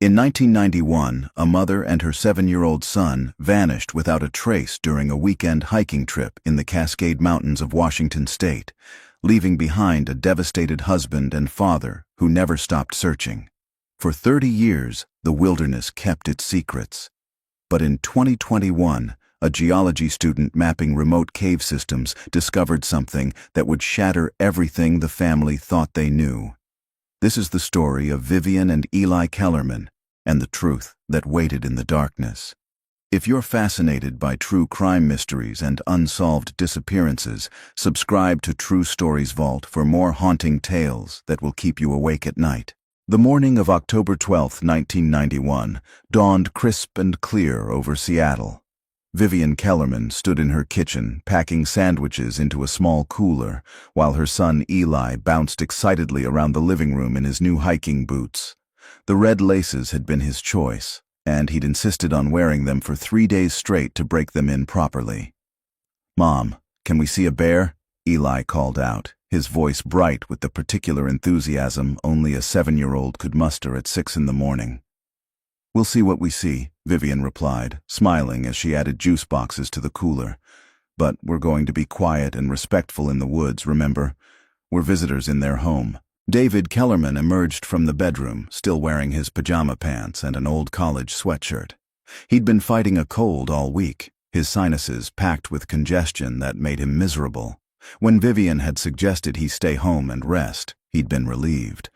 In 1991, a mother and her 7-year-old son vanished without a trace during a weekend hiking trip in the Cascade Mountains of Washington state, leaving behind a devastated husband and father who never stopped searching. For 30 years, the wilderness kept its secrets. But in 2021, a geology student mapping remote cave systems discovered something that would shatter everything the family thought they knew. This is the story of Vivian and Eli Kellerman, and the truth that waited in the darkness. If you're fascinated by true crime mysteries and unsolved disappearances, subscribe to True Stories Vault for more haunting tales that will keep you awake at night. The morning of October 12, 1991, dawned crisp and clear over Seattle. Vivian Kellerman stood in her kitchen, packing sandwiches into a small cooler, while her son Eli bounced excitedly around the living room in his new hiking boots. The red laces had been his choice, and he'd insisted on wearing them for 3 days straight to break them in properly. "Mom, can we see a bear?" Eli called out, his voice bright with the particular enthusiasm only a 7-year-old could muster at 6 in the morning. "We'll see what we see," Vivian replied, smiling as she added juice boxes to the cooler. "But we're going to be quiet and respectful in the woods, remember? We're visitors in their home." David Kellerman emerged from the bedroom, still wearing his pajama pants and an old college sweatshirt. He'd been fighting a cold all week, his sinuses packed with congestion that made him miserable. When Vivian had suggested he stay home and rest, he'd been relieved.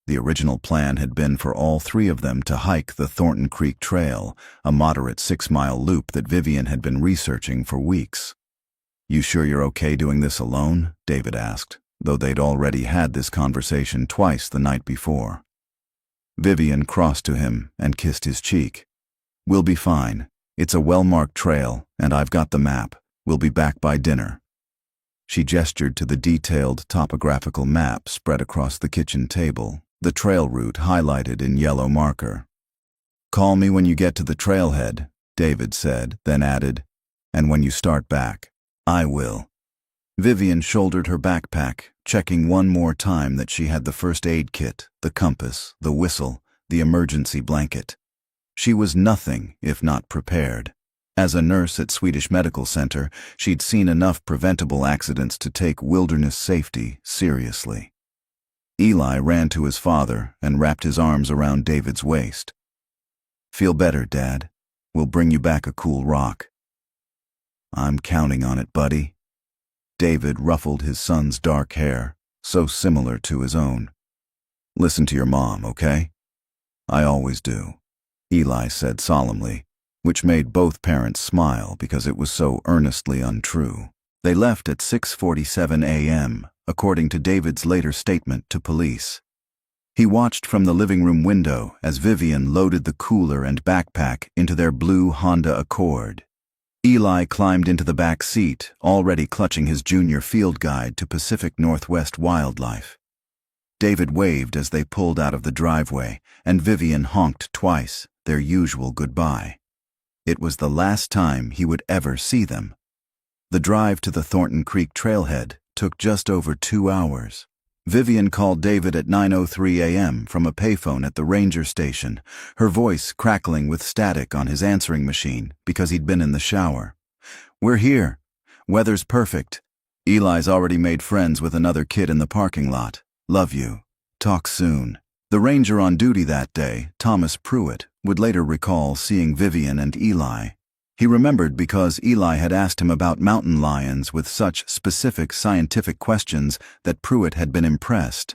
The original plan had been for all three of them to hike the Thornton Creek Trail, a moderate 6-mile loop that Vivian had been researching for weeks. "You sure you're okay doing this alone?" David asked, though they'd already had this conversation twice the night before. Vivian crossed to him and kissed his cheek. "We'll be fine. It's a well-marked trail, and I've got the map. We'll be back by dinner." She gestured to the detailed topographical map spread across the kitchen table, the trail route highlighted in yellow marker. "Call me when you get to the trailhead," David said, then added, "and when you start back, I will." Vivian shouldered her backpack, checking one more time that she had the first aid kit, the compass, the whistle, the emergency blanket. She was nothing if not prepared. As a nurse at Swedish Medical Center, she'd seen enough preventable accidents to take wilderness safety seriously. Eli ran to his father and wrapped his arms around David's waist. "Feel better, Dad. We'll bring you back a cool rock." "I'm counting on it, buddy." David ruffled his son's dark hair, so similar to his own. "Listen to your mom, okay?" "I always do," Eli said solemnly, which made both parents smile because it was so earnestly untrue. They left at 6:47 a.m., according to David's later statement to police. He watched from the living room window as Vivian loaded the cooler and backpack into their blue Honda Accord. Eli climbed into the back seat, already clutching his junior field guide to Pacific Northwest wildlife. David waved as they pulled out of the driveway, and Vivian honked twice, their usual goodbye. It was the last time he would ever see them. The drive to the Thornton Creek trailhead took just over 2 hours. Vivian called David at 9:03 a.m. from a payphone at the ranger station, her voice crackling with static on his answering machine because he'd been in the shower. "We're here. Weather's perfect. Eli's already made friends with another kid in the parking lot. Love you. Talk soon." The ranger on duty that day, Thomas Pruitt, would later recall seeing Vivian and Eli. He remembered because Eli had asked him about mountain lions with such specific scientific questions that Pruitt had been impressed.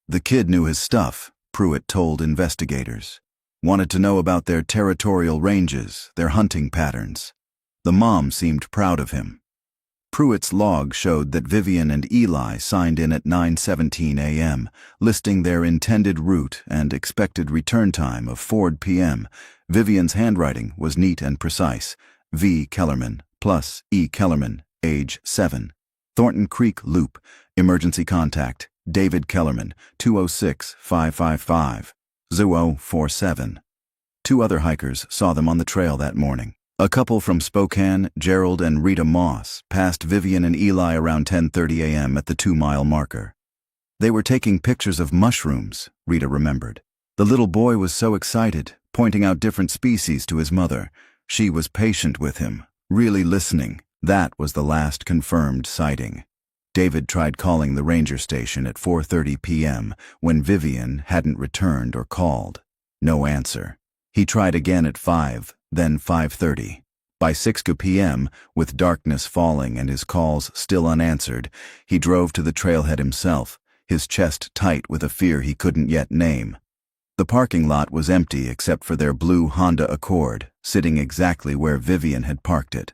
The kid knew his stuff, Pruitt told investigators. Wanted to know about their territorial ranges, their hunting patterns. The mom seemed proud of him. Pruitt's log showed that Vivian and Eli signed in at 9:17 a.m., listing their intended route and expected return time of 4 p.m. Vivian's handwriting was neat and precise. V. Kellerman, plus E. Kellerman, age 7. Thornton Creek Loop, emergency contact, David Kellerman, 206-555-0047. 2 other hikers saw them on the trail that morning. A couple from Spokane, Gerald and Rita Moss, passed Vivian and Eli around 10:30 a.m. at the 2-mile marker. They were taking pictures of mushrooms, Rita remembered. The little boy was so excited, pointing out different species to his mother. She was patient with him, really listening. That was the last confirmed sighting. David tried calling the ranger station at 4:30 p.m. when Vivian hadn't returned or called. No answer. He tried again at 5, then 5:30. By 6 p.m., with darkness falling and his calls still unanswered, he drove to the trailhead himself, his chest tight with a fear he couldn't yet name. The parking lot was empty except for their blue Honda Accord, sitting exactly where Vivian had parked it.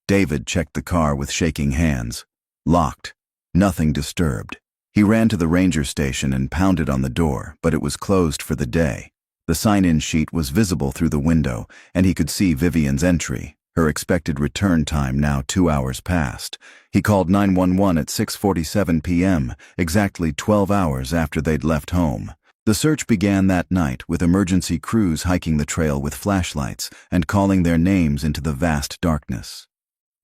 David checked the car with shaking hands. Locked. Nothing disturbed. He ran to the ranger station and pounded on the door, but it was closed for the day. The sign-in sheet was visible through the window, and he could see Vivian's entry, her expected return time now 2 hours past. He called 911 at 6:47 p.m., exactly 12 hours after they'd left home. The search began that night with emergency crews hiking the trail with flashlights and calling their names into the vast darkness.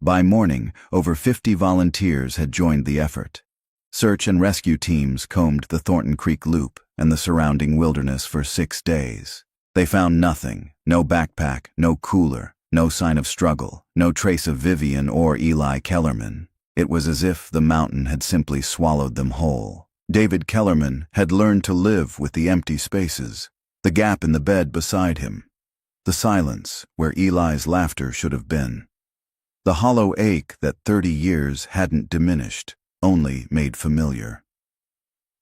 By morning, over 50 volunteers had joined the effort. Search and rescue teams combed the Thornton Creek Loop and the surrounding wilderness for 6 days. They found nothing, no backpack, no cooler, no sign of struggle, no trace of Vivian or Eli Kellerman. It was as if the mountain had simply swallowed them whole. David Kellerman had learned to live with the empty spaces, the gap in the bed beside him, the silence where Eli's laughter should have been, the hollow ache that 30 years hadn't diminished, only made familiar.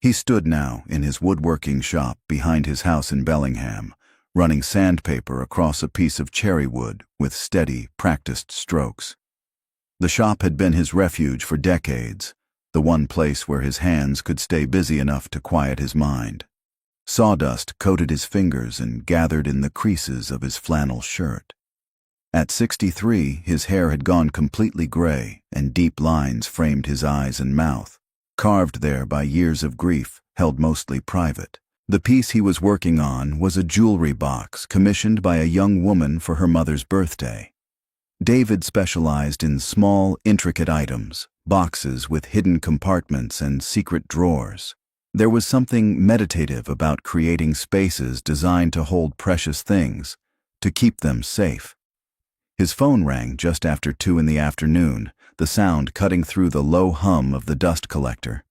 He stood now in his woodworking shop behind his house in Bellingham, running sandpaper across a piece of cherry wood with steady, practiced strokes. The shop had been his refuge for decades, the one place where his hands could stay busy enough to quiet his mind. Sawdust coated his fingers and gathered in the creases of his flannel shirt. At 63, his hair had gone completely gray, and deep lines framed his eyes and mouth, carved there by years of grief, held mostly private. The piece he was working on was a jewelry box commissioned by a young woman for her mother's birthday. David specialized in small, intricate items, boxes with hidden compartments and secret drawers. There was something meditative about creating spaces designed to hold precious things, to keep them safe. His phone rang just after 2 in the afternoon, the sound cutting through the low hum of the dust collector.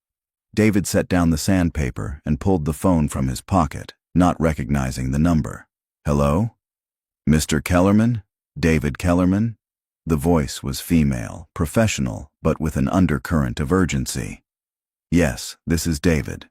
David set down the sandpaper and pulled the phone from his pocket, not recognizing the number. "Hello? Mr. Kellerman? David Kellerman?" The voice was female, professional, but with an undercurrent of urgency. "Yes, this is David.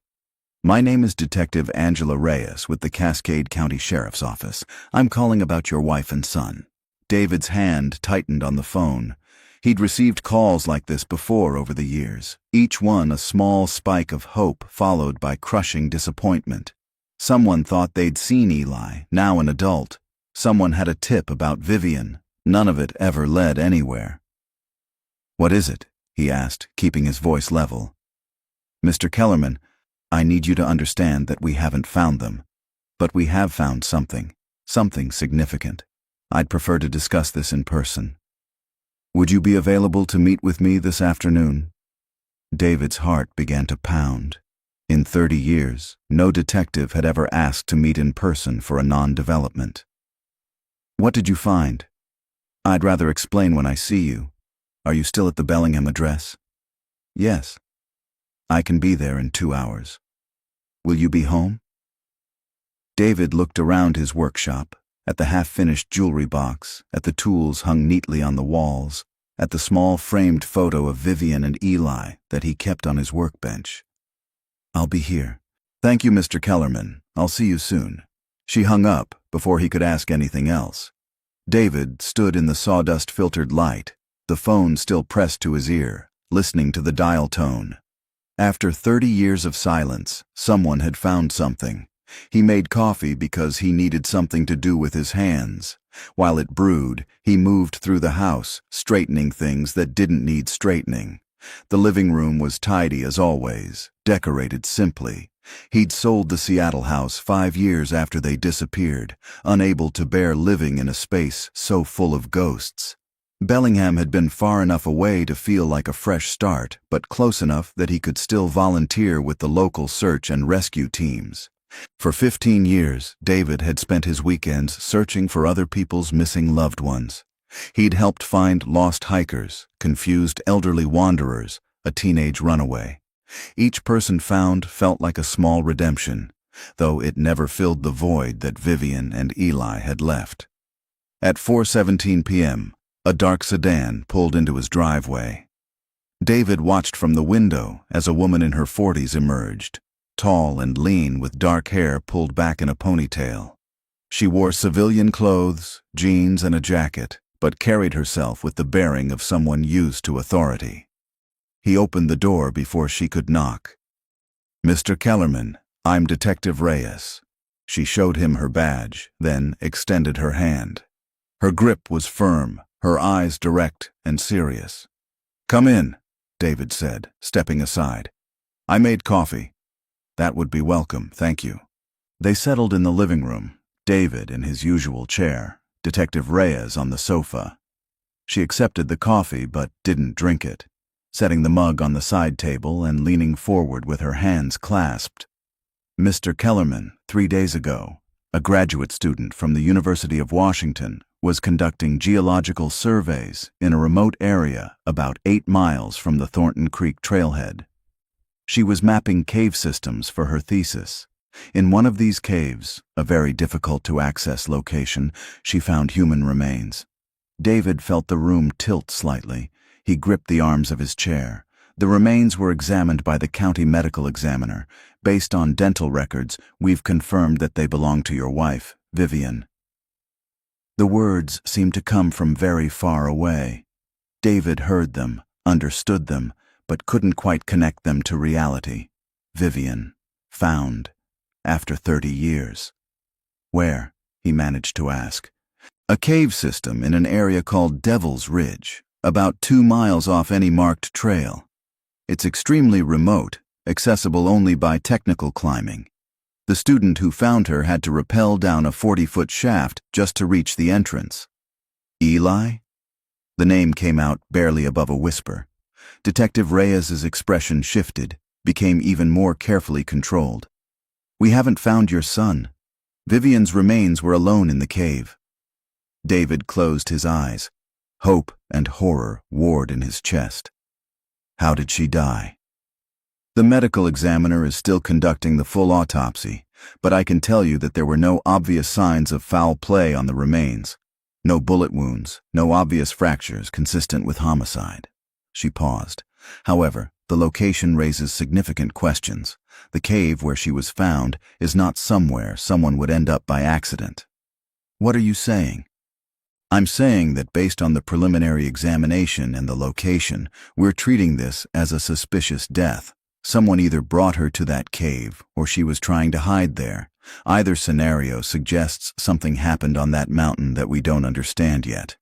My name is Detective Angela Reyes with the Cascade County Sheriff's Office. I'm calling about your wife and son." David's hand tightened on the phone. He'd received calls like this before over the years, each one a small spike of hope followed by crushing disappointment. Someone thought they'd seen Eli, now an adult. Someone had a tip about Vivian. None of it ever led anywhere. "What is it?" he asked, keeping his voice level. "Mr. Kellerman, I need you to understand that we haven't found them. But we have found something significant. I'd prefer to discuss this in person. Would you be available to meet with me this afternoon?" David's heart began to pound. In 30 years, no detective had ever asked to meet in person for a non-development. "What did you find?" "I'd rather explain when I see you. Are you still at the Bellingham address?" "Yes. I can be there in 2 hours. Will you be home?" David looked around his workshop, at the half-finished jewelry box, at the tools hung neatly on the walls, at the small framed photo of Vivian and Eli that he kept on his workbench. "I'll be here." "Thank you, Mr. Kellerman. I'll see you soon." She hung up before he could ask anything else. David stood in the sawdust-filtered light, the phone still pressed to his ear, listening to the dial tone. After 30 years of silence, someone had found something. He made coffee because he needed something to do with his hands. While it brewed, he moved through the house, straightening things that didn't need straightening. The living room was tidy as always, decorated simply. He'd sold the Seattle house 5 years after they disappeared, unable to bear living in a space so full of ghosts. Bellingham had been far enough away to feel like a fresh start, but close enough that he could still volunteer with the local search and rescue teams. For 15 years, David had spent his weekends searching for other people's missing loved ones. He'd helped find lost hikers, confused elderly wanderers, a teenage runaway. Each person found felt like a small redemption, though it never filled the void that Vivian and Eli had left. At 4:17 p.m., a dark sedan pulled into his driveway. David watched from the window as a woman in her 40s emerged, tall and lean with dark hair pulled back in a ponytail. She wore civilian clothes, jeans, and a jacket, but carried herself with the bearing of someone used to authority. He opened the door before she could knock. "Mr. Kellerman, I'm Detective Reyes." She showed him her badge, then extended her hand. Her grip was firm, her eyes direct and serious. "Come in," David said, stepping aside. "I made coffee." "That would be welcome, thank you." They settled in the living room, David in his usual chair, Detective Reyes on the sofa. She accepted the coffee but didn't drink it, setting the mug on the side table and leaning forward with her hands clasped. "Mr. Kellerman, 3 days ago, a graduate student from the University of Washington, was conducting geological surveys in a remote area about 8 miles from the Thornton Creek trailhead. She was mapping cave systems for her thesis. In one of these caves, a very difficult-to-access location, she found human remains. David felt the room tilt slightly. He gripped the arms of his chair. The remains were examined by the county medical examiner. "Based on dental records, we've confirmed that they belong to your wife, Vivian." The words seemed to come from very far away. David heard them, understood them, but couldn't quite connect them to reality. Vivian, found, after 30 years. "Where?" he managed to ask. "A cave system in an area called Devil's Ridge, about 2 miles off any marked trail. It's extremely remote, accessible only by technical climbing. The student who found her had to rappel down a 40-foot shaft just to reach the entrance." "Eli?" The name came out barely above a whisper. Detective Reyes's expression shifted, became even more carefully controlled. "We haven't found your son. Vivian's remains were alone in the cave." David closed his eyes. Hope and horror warred in his chest. "How did she die?" "The medical examiner is still conducting the full autopsy, but I can tell you that there were no obvious signs of foul play on the remains. No bullet wounds, no obvious fractures consistent with homicide." She paused. "However, the location raises significant questions. The cave where she was found is not somewhere someone would end up by accident." "What are you saying?" "I'm saying that based on the preliminary examination and the location, we're treating this as a suspicious death. Someone either brought her to that cave or she was trying to hide there. Either scenario suggests something happened on that mountain that we don't understand yet."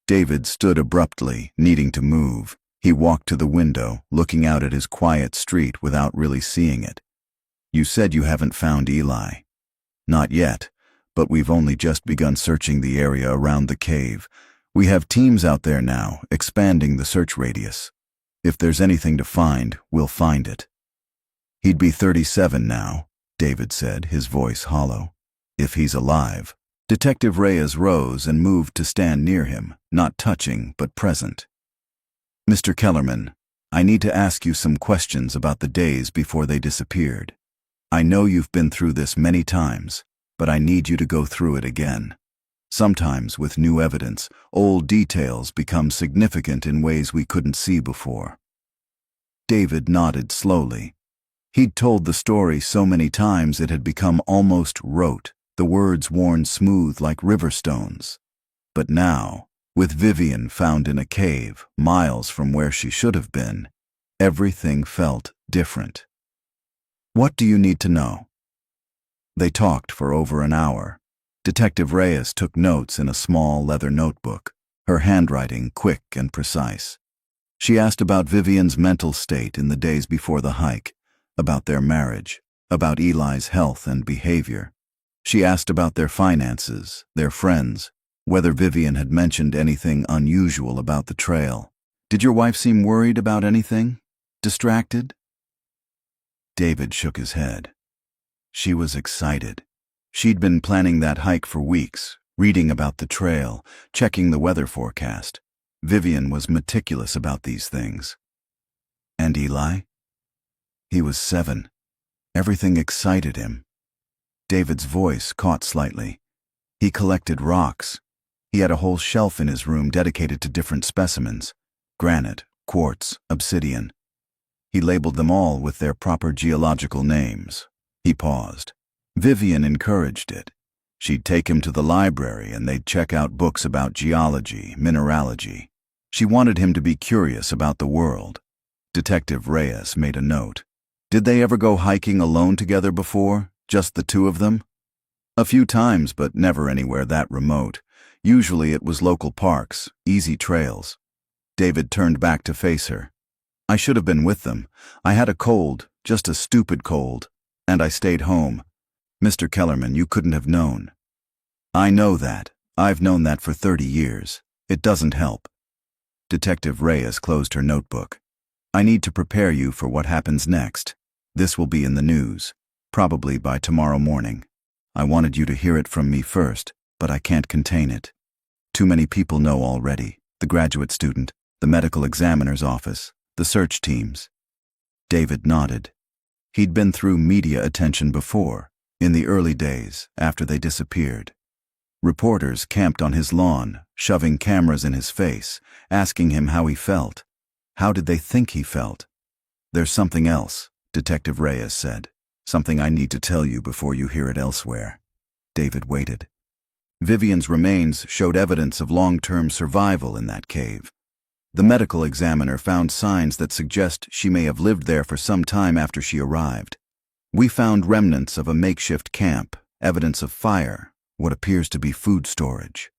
David stood abruptly, needing to move. He walked to the window, looking out at his quiet street without really seeing it. "You said you haven't found Eli." "Not yet, but we've only just begun searching the area around the cave. We have teams out there now, expanding the search radius. If there's anything to find, we'll find it." "He'd be 37 now," David said, his voice hollow. "If he's alive." Detective Reyes rose and moved to stand near him, not touching but present. "Mr. Kellerman, I need to ask you some questions about the days before they disappeared. I know you've been through this many times, but I need you to go through it again. Sometimes, with new evidence, old details become significant in ways we couldn't see before." David nodded slowly. He'd told the story so many times it had become almost rote, the words worn smooth like river stones. But now, with Vivian found in a cave, miles from where she should have been, everything felt different. "What do you need to know?" They talked for over an hour. Detective Reyes took notes in a small leather notebook, her handwriting quick and precise. She asked about Vivian's mental state in the days before the hike, about their marriage, about Eli's health and behavior. She asked about their finances, their friends, whether Vivian had mentioned anything unusual about the trail. "Did your wife seem worried about anything? Distracted?" David shook his head. She was excited. She'd been planning that hike for weeks, reading about the trail, checking the weather forecast. Vivian was meticulous about these things. And Eli? He was 7. Everything excited him. David's voice caught slightly. He collected rocks. He had a whole shelf in his room dedicated to different specimens: granite, quartz, obsidian. He labeled them all with their proper geological names. He paused. Vivian encouraged it. She'd take him to the library and they'd check out books about geology, mineralogy. She wanted him to be curious about the world. Detective Reyes made a note. Did they ever go hiking alone together before? Just the two of them? A few times, but never anywhere that remote. Usually it was local parks, easy trails. David turned back to face her. I should have been with them. I had a cold, just a stupid cold, and I stayed home. Mr. Kellerman, you couldn't have known. I know that. I've known that for 30 years. It doesn't help. Detective Reyes closed her notebook. I need to prepare you for what happens next. This will be in the news, probably by tomorrow morning. I wanted you to hear it from me first, but I can't contain it. Too many people know already. The graduate student, the medical examiner's office, the search teams. David nodded. He'd been through media attention before, in the early days, after they disappeared. Reporters camped on his lawn, shoving cameras in his face, asking him how he felt. How did they think he felt? There's something else, Detective Reyes said. Something I need to tell you before you hear it elsewhere. David waited. Vivian's remains showed evidence of long-term survival in that cave. The medical examiner found signs that suggest she may have lived there for some time after she arrived. We found remnants of a makeshift camp, evidence of fire, what appears to be food storage.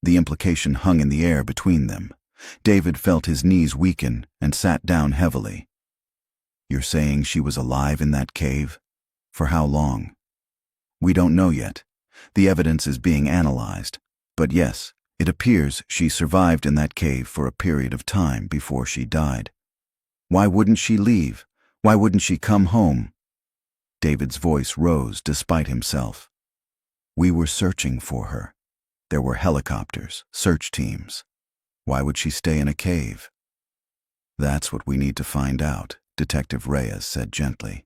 The implication hung in the air between them. David felt his knees weaken and sat down heavily. You're saying she was alive in that cave? For how long? We don't know yet. The evidence is being analyzed. But yes, it appears she survived in that cave for a period of time before she died. Why wouldn't she leave? Why wouldn't she come home? David's voice rose despite himself. We were searching for her. There were helicopters, search teams. Why would she stay in a cave? That's what we need to find out, Detective Reyes said gently.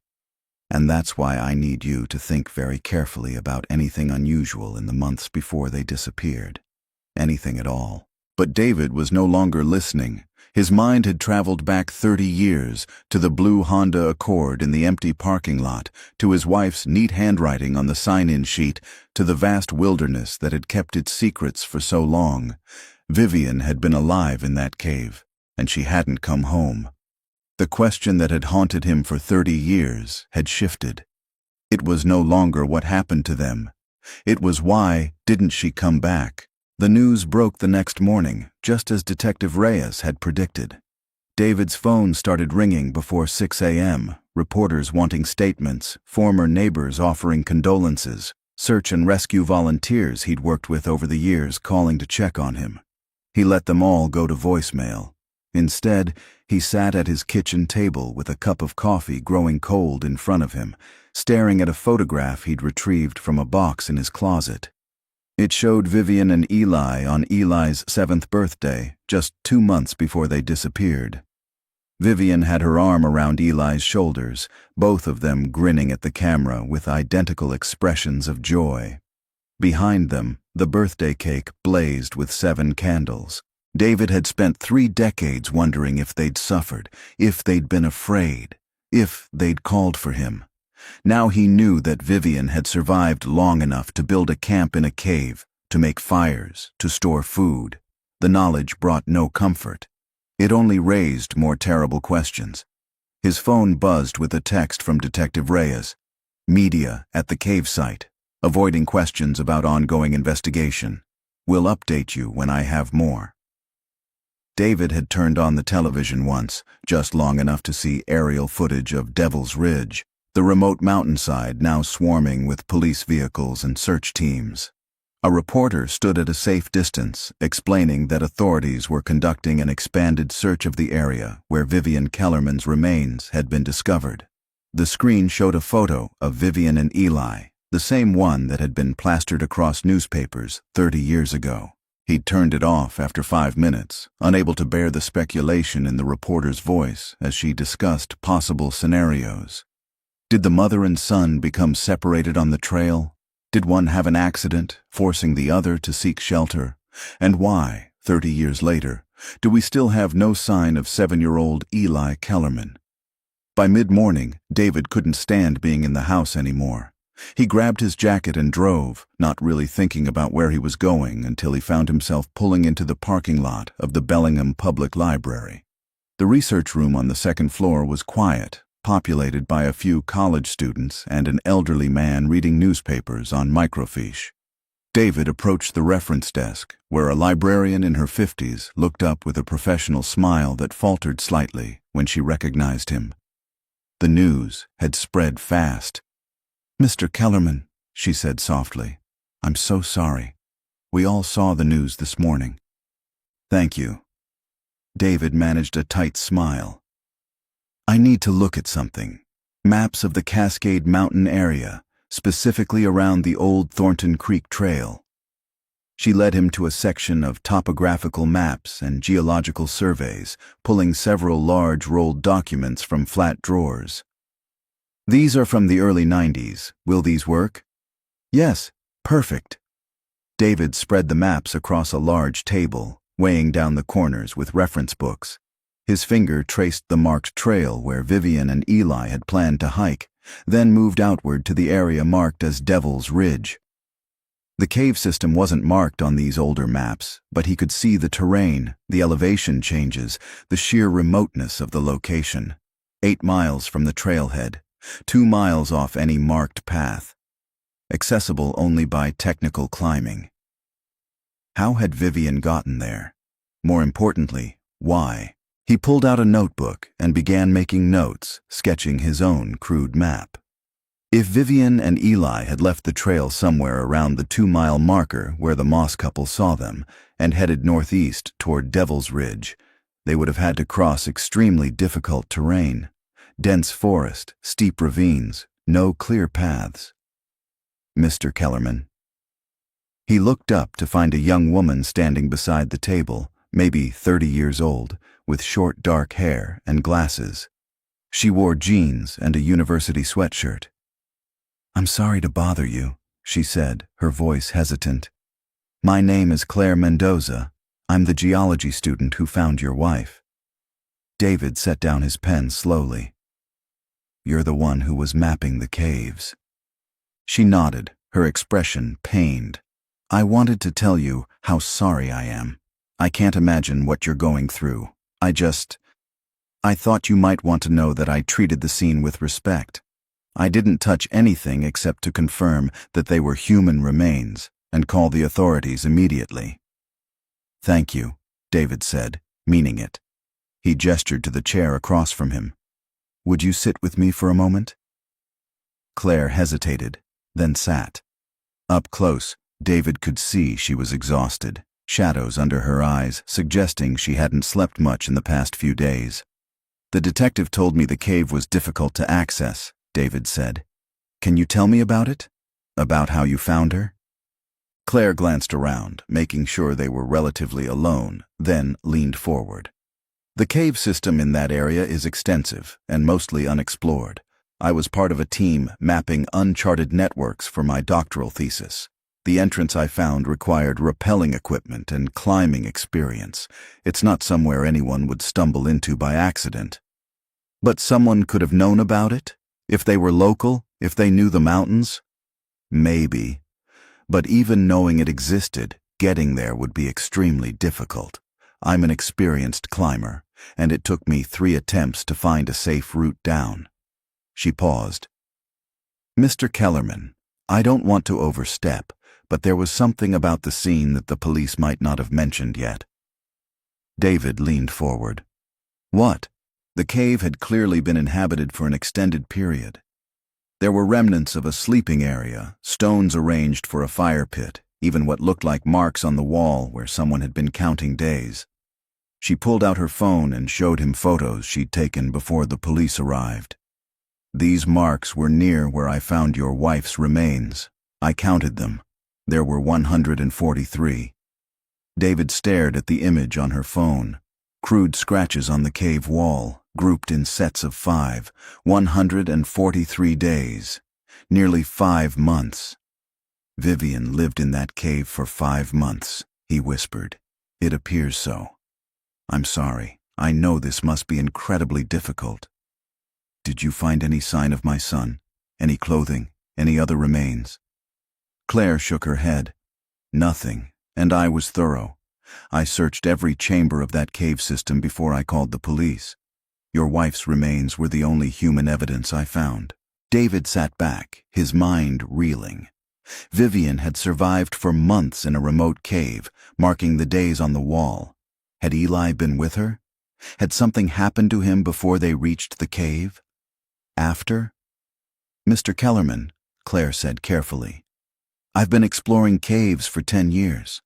And that's why I need you to think very carefully about anything unusual in the months before they disappeared. Anything at all. But David was no longer listening. His mind had traveled back 30 years, to the blue Honda Accord in the empty parking lot, to his wife's neat handwriting on the sign-in sheet, to the vast wilderness that had kept its secrets for so long. Vivian had been alive in that cave, and she hadn't come home. The question that had haunted him for 30 years had shifted. It was no longer what happened to them. It was why didn't she come back? The news broke the next morning, just as Detective Reyes had predicted. David's phone started ringing before 6 a.m., reporters wanting statements, former neighbors offering condolences, search and rescue volunteers he'd worked with over the years calling to check on him. He let them all go to voicemail. Instead, he sat at his kitchen table with a cup of coffee growing cold in front of him, staring at a photograph he'd retrieved from a box in his closet. It showed Vivian and Eli on Eli's 7th birthday, just 2 months before they disappeared. Vivian had her arm around Eli's shoulders, both of them grinning at the camera with identical expressions of joy. Behind them, the birthday cake blazed with 7 candles. David had spent 3 decades wondering if they'd suffered, if they'd been afraid, if they'd called for him. Now he knew that Vivian had survived long enough to build a camp in a cave, to make fires, to store food. The knowledge brought no comfort. It only raised more terrible questions. His phone buzzed with a text from Detective Reyes. Media at the cave site, avoiding questions about ongoing investigation. We'll update you when I have more. David had turned on the television once, just long enough to see aerial footage of Devil's Ridge, the remote mountainside now swarming with police vehicles and search teams. A reporter stood at a safe distance, explaining that authorities were conducting an expanded search of the area where Vivian Kellerman's remains had been discovered. The screen showed a photo of Vivian and Eli, the same one that had been plastered across newspapers 30 years ago. He'd turned it off after 5 minutes, unable to bear the speculation in the reporter's voice as she discussed possible scenarios. Did the mother and son become separated on the trail? Did one have an accident, forcing the other to seek shelter? And why, 30 years later, do we still have no sign of 7-year-old Eli Kellerman? By mid-morning, David couldn't stand being in the house anymore. He grabbed his jacket and drove, not really thinking about where he was going until he found himself pulling into the parking lot of the Bellingham Public Library. The research room on the second floor was quiet, populated by a few college students and an elderly man reading newspapers on microfiche. David approached the reference desk, where a librarian in her 50s looked up with a professional smile that faltered slightly when she recognized him. The news had spread fast. "Mr. Kellerman," she said softly, "I'm so sorry. We all saw the news this morning." "Thank you." David managed a tight smile. "I need to look at something. Maps of the Cascade Mountain area, specifically around the old Thornton Creek Trail." She led him to a section of topographical maps and geological surveys, pulling several large rolled documents from flat drawers. "These are from the early 90s. Will these work?" "Yes, perfect." David spread the maps across a large table, weighing down the corners with reference books. His finger traced the marked trail where Vivian and Eli had planned to hike, then moved outward to the area marked as Devil's Ridge. The cave system wasn't marked on these older maps, but he could see the terrain, the elevation changes, the sheer remoteness of the location. 8 miles from the trailhead, 2 miles off any marked path. Accessible only by technical climbing. How had Vivian gotten there? More importantly, why? He pulled out a notebook and began making notes, sketching his own crude map. If Vivian and Eli had left the trail somewhere around the 2-mile marker where the Moss couple saw them and headed northeast toward Devil's Ridge, they would have had to cross extremely difficult terrain. Dense forest, steep ravines, no clear paths. "Mr. Kellerman." He looked up to find a young woman standing beside the table, maybe 30 years old, with short dark hair and glasses. She wore jeans and a university sweatshirt. "I'm sorry to bother you," she said, her voice hesitant. "My name is Claire Mendoza. I'm the geology student who found your wife." David set down his pen slowly. "You're the one who was mapping the caves." She nodded, her expression pained. "I wanted to tell you how sorry I am. I can't imagine what you're going through. I thought you might want to know that I treated the scene with respect. I didn't touch anything except to confirm that they were human remains and call the authorities immediately." "Thank you," David said, meaning it. He gestured to the chair across from him. "Would you sit with me for a moment?" Claire hesitated, then sat. Up close, David could see she was exhausted, shadows under her eyes suggesting she hadn't slept much in the past few days. "The detective told me the cave was difficult to access," David said. "Can you tell me about it? About how you found her?" Claire glanced around, making sure they were relatively alone, then leaned forward. "The cave system in that area is extensive and mostly unexplored. I was part of a team mapping uncharted networks for my doctoral thesis. The entrance I found required rappelling equipment and climbing experience. It's not somewhere anyone would stumble into by accident." "But someone could have known about it? If they were local? If they knew the mountains?" "Maybe. But even knowing it existed, getting there would be extremely difficult. I'm an experienced climber, and it took me 3 attempts to find a safe route down." She paused. "Mr. Kellerman, I don't want to overstep, but there was something about the scene that the police might not have mentioned yet." David leaned forward. "What?" The cave had clearly been inhabited for an extended period. There were remnants of a sleeping area, stones arranged for a fire pit, even what looked like marks on the wall where someone had been counting days. She pulled out her phone and showed him photos she'd taken before the police arrived. These marks were near where I found your wife's remains. I counted them. There were 143. David stared at the image on her phone. Crude scratches on the cave wall, grouped in sets of 5, 143 days. Nearly 5 months. Vivian lived in that cave for 5 months, he whispered. It appears so. I'm sorry. I know this must be incredibly difficult. Did you find any sign of my son? Any clothing? Any other remains? Claire shook her head. Nothing, and I was thorough. I searched every chamber of that cave system before I called the police. Your wife's remains were the only human evidence I found. David sat back, his mind reeling. Vivian had survived for months in a remote cave, marking the days on the wall. Had Eli been with her? Had something happened to him before they reached the cave? After? Mr. Kellerman, Claire said carefully. I've been exploring caves for 10 years.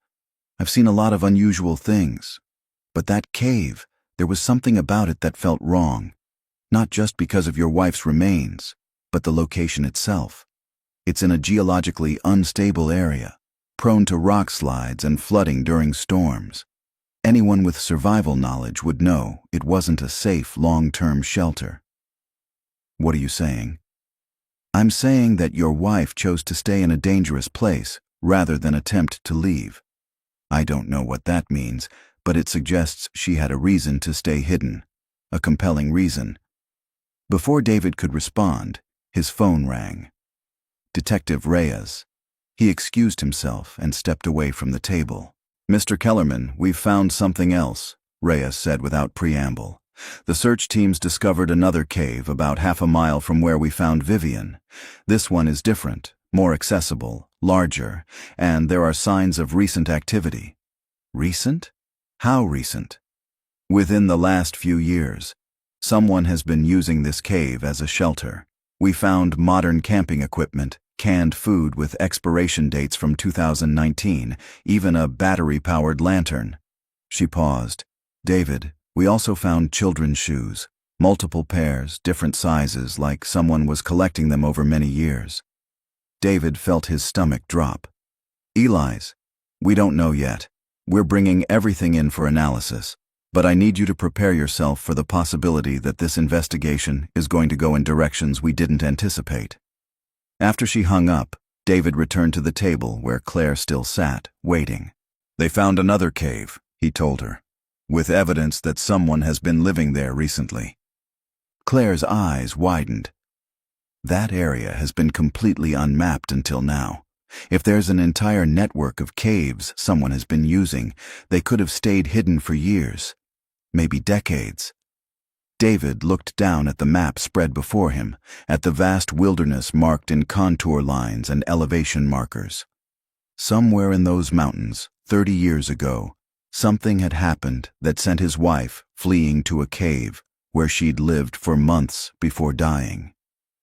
I've seen a lot of unusual things. But that cave, there was something about it that felt wrong. Not just because of your wife's remains, but the location itself. It's in a geologically unstable area, prone to rock slides and flooding during storms. Anyone with survival knowledge would know it wasn't a safe, long-term shelter. What are you saying? I'm saying that your wife chose to stay in a dangerous place rather than attempt to leave. I don't know what that means, but it suggests she had a reason to stay hidden, a compelling reason. Before David could respond, his phone rang. Detective Reyes. He excused himself and stepped away from the table. Mr. Kellerman, we've found something else, Reyes said without preamble. The search teams discovered another cave about half a mile from where we found Vivian. This one is different, more accessible, larger, and there are signs of recent activity. Recent? How recent? Within the last few years. Someone has been using this cave as a shelter. We found modern camping equipment, canned food with expiration dates from 2019, even a battery-powered lantern. She paused. David, we also found children's shoes, multiple pairs, different sizes, like someone was collecting them over many years. David felt his stomach drop. Eli's? We don't know yet. We're bringing everything in for analysis, but I need you to prepare yourself for the possibility that this investigation is going to go in directions we didn't anticipate. After she hung up, David returned to the table where Claire still sat, waiting. They found another cave, he told her, with evidence that someone has been living there recently. Claire's eyes widened. That area has been completely unmapped until now. If there's an entire network of caves someone has been using, they could have stayed hidden for years, maybe decades. David looked down at the map spread before him, at the vast wilderness marked in contour lines and elevation markers. Somewhere in those mountains, 30 years ago, something had happened that sent his wife fleeing to a cave where she'd lived for months before dying.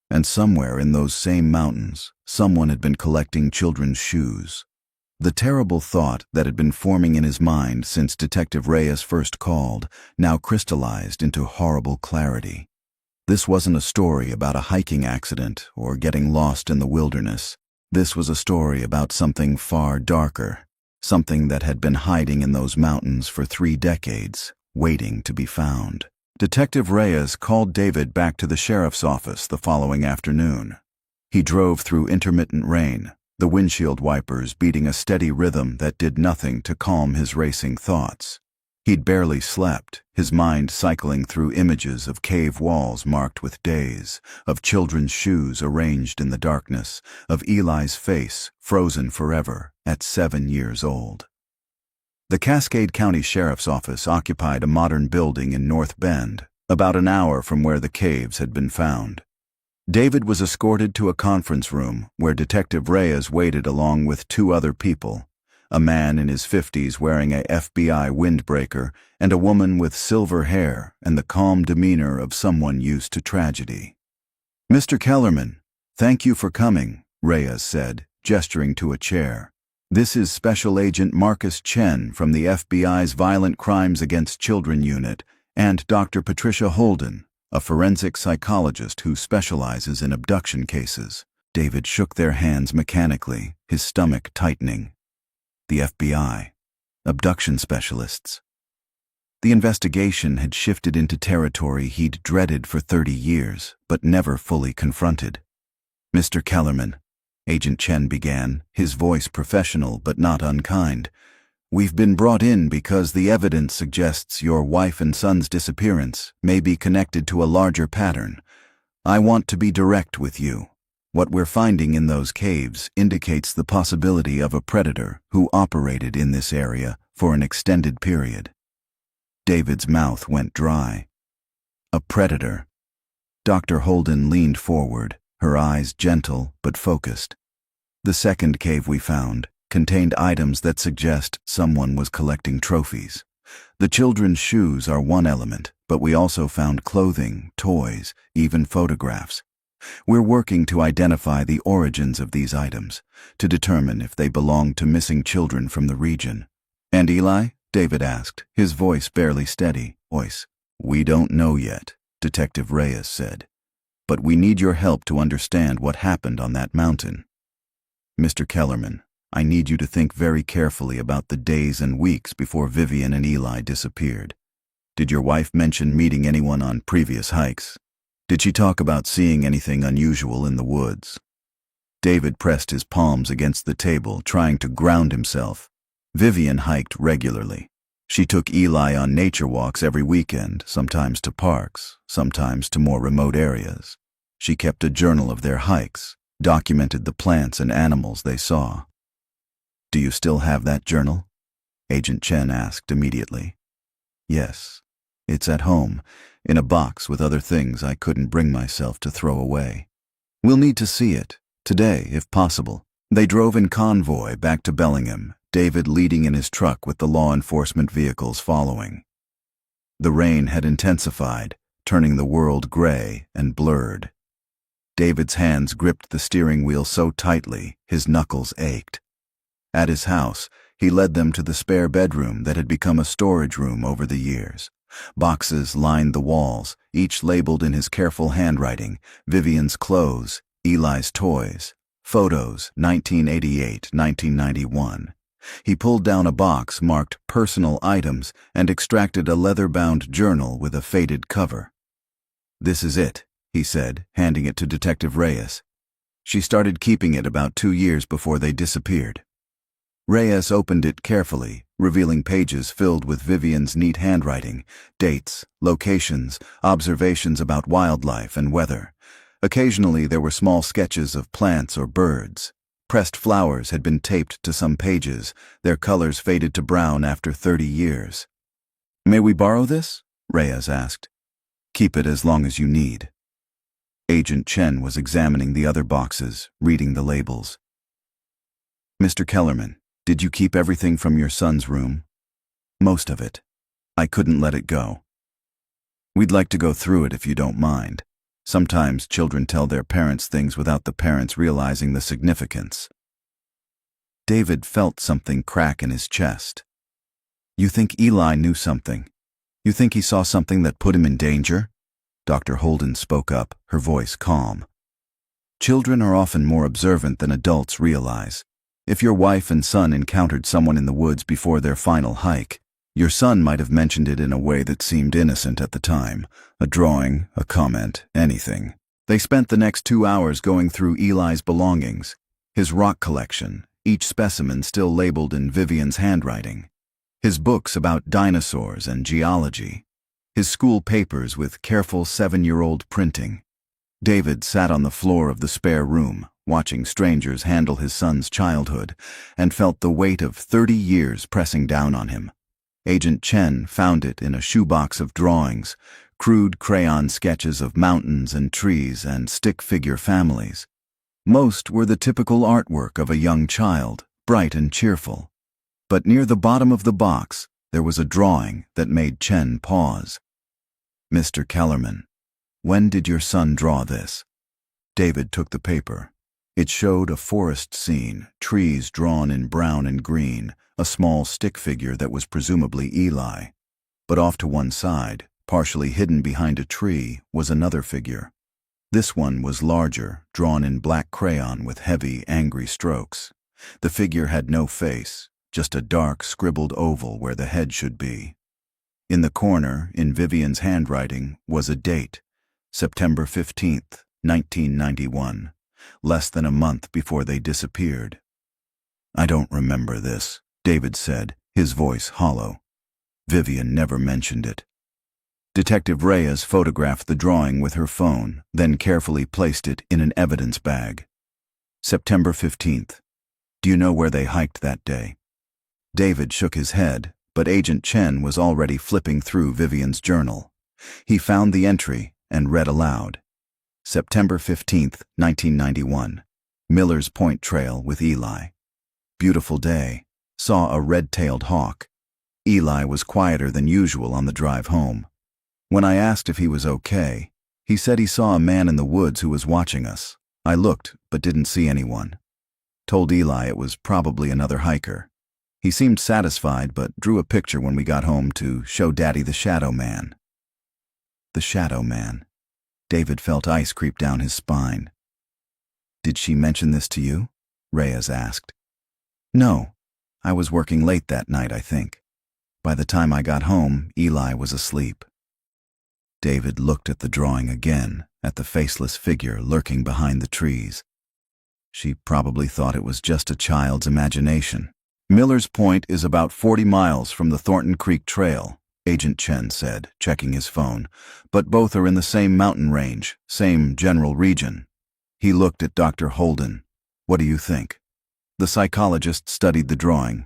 And somewhere in those same mountains, someone had been collecting children's shoes. The terrible thought that had been forming in his mind since Detective Reyes first called now crystallized into horrible clarity. This wasn't a story about a hiking accident or getting lost in the wilderness. This was a story about something far darker, something that had been hiding in those mountains for 3 decades, waiting to be found. Detective Reyes called David back to the sheriff's office the following afternoon. He drove through intermittent rain, the windshield wipers beating a steady rhythm that did nothing to calm his racing thoughts. He'd barely slept, his mind cycling through images of cave walls marked with days, of children's shoes arranged in the darkness, of Eli's face frozen forever at 7 years old. The Cascade County Sheriff's Office occupied a modern building in North Bend, about an hour from where the caves had been found. David was escorted to a conference room where Detective Reyes waited along with 2 other people, a man in his 50s wearing a FBI windbreaker and a woman with silver hair and the calm demeanor of someone used to tragedy. Mr. Kellerman, thank you for coming, Reyes said, gesturing to a chair. This is Special Agent Marcus Chen from the FBI's Violent Crimes Against Children Unit and Dr. Patricia Holden, a forensic psychologist who specializes in abduction cases. David shook their hands mechanically, his stomach tightening. The FBI. Abduction specialists. The investigation had shifted into territory he'd dreaded for 30 years, but never fully confronted. "Mr. Kellerman," Agent Chen began, his voice professional but not unkind, "we've been brought in because the evidence suggests your wife and son's disappearance may be connected to a larger pattern. I want to be direct with you. What we're finding in those caves indicates the possibility of a predator who operated in this area for an extended period." David's mouth went dry. A predator. Dr. Holden leaned forward, her eyes gentle but focused. "The second cave we found contained items that suggest someone was collecting trophies. The children's shoes are one element, but we also found clothing, toys, even photographs. We're working to identify the origins of these items, to determine if they belong to missing children from the region." "And Eli?" David asked, his voice barely steady. "We don't know yet," Detective Reyes said. "But we need your help to understand what happened on that mountain. Mr. Kellerman, I need you to think very carefully about the days and weeks before Vivian and Eli disappeared. Did your wife mention meeting anyone on previous hikes? Did she talk about seeing anything unusual in the woods?" David pressed his palms against the table, trying to ground himself. Vivian hiked regularly. She took Eli on nature walks every weekend, sometimes to parks, sometimes to more remote areas. She kept a journal of their hikes, documented the plants and animals they saw. "Do you still have that journal?" Agent Chen asked immediately. "Yes. It's at home, in a box with other things I couldn't bring myself to throw away. We'll need to see it, today if possible." They drove in convoy back to Bellingham, David leading in his truck with the law enforcement vehicles following. The rain had intensified, turning the world gray and blurred. David's hands gripped the steering wheel so tightly, his knuckles ached. At his house, he led them to the spare bedroom that had become a storage room over the years. Boxes lined the walls, each labeled in his careful handwriting: Vivian's clothes, Eli's toys, photos, 1988, 1991. He pulled down a box marked personal items and extracted a leather-bound journal with a faded cover. "This is it," he said, handing it to Detective Reyes. "She started keeping it about 2 years before they disappeared." Reyes opened it carefully, revealing pages filled with Vivian's neat handwriting, dates, locations, observations about wildlife and weather. Occasionally there were small sketches of plants or birds. Pressed flowers had been taped to some pages, their colors faded to brown after 30 years. "May we borrow this?" Reyes asked. "Keep it as long as you need." Agent Chen was examining the other boxes, reading the labels. "Mr. Kellerman, did you keep everything from your son's room?" "Most of it. I couldn't let it go." "We'd like to go through it if you don't mind. Sometimes children tell their parents things without the parents realizing the significance." David felt something crack in his chest. "You think Eli knew something? You think he saw something that put him in danger?" Dr. Holden spoke up, her voice calm. "Children are often more observant than adults realize. If your wife and son encountered someone in the woods before their final hike, your son might have mentioned it in a way that seemed innocent at the time. A drawing, a comment, anything. They spent the next 2 hours going through Eli's belongings, his rock collection, each specimen still labeled in Vivian's handwriting, his books about dinosaurs and geology, his school papers with careful 7-year-old printing. David sat on the floor of the spare room, watching strangers handle his son's childhood, and felt the weight of 30 years pressing down on him. Agent Chen found it in a shoebox of drawings, crude crayon sketches of mountains and trees and stick figure families. Most were the typical artwork of a young child, bright and cheerful. But near the bottom of the box, there was a drawing that made Chen pause. "Mr. Kellerman, when did your son draw this?" David took the paper. It showed a forest scene, trees drawn in brown and green, a small stick figure that was presumably Eli. But off to one side, Partially hidden behind a tree was another figure. This one was larger, drawn in black crayon with heavy, angry strokes. The figure had no face, just a dark, scribbled oval where the head should be. In the corner, in Vivian's handwriting, was a date, September 15th, 1991, less than a month before they disappeared. "I don't remember this," David said, his voice hollow. Vivian never mentioned it. Detective Reyes photographed the drawing with her phone, then carefully placed it in an evidence bag. September 15th. Do you know where they hiked that day? David shook his head, but Agent Chen was already flipping through Vivian's journal. He found the entry and read aloud. September 15th, 1991. Miller's Point Trail with Eli. Beautiful day. Saw a red-tailed hawk. Eli was quieter than usual on the drive home. When I asked if he was okay, he said he saw a man in the woods who was watching us. I looked, but didn't see anyone. Told Eli it was probably another hiker. He seemed satisfied, but drew a picture when we got home to show Daddy the Shadow Man. The Shadow Man. David felt ice creep down his spine. "Did she mention this to you?" Reyes asked. "No. I was working late that night, I think. By the time I got home, Eli was asleep." David looked at the drawing again, at the faceless figure lurking behind the trees. She probably thought it was just a child's imagination. "Miller's Point is about 40 miles from the Thornton Creek Trail," Agent Chen said, checking his phone, "but both are in the same mountain range, same general region." He looked at Dr. Holden. "What do you think?" The psychologist studied the drawing.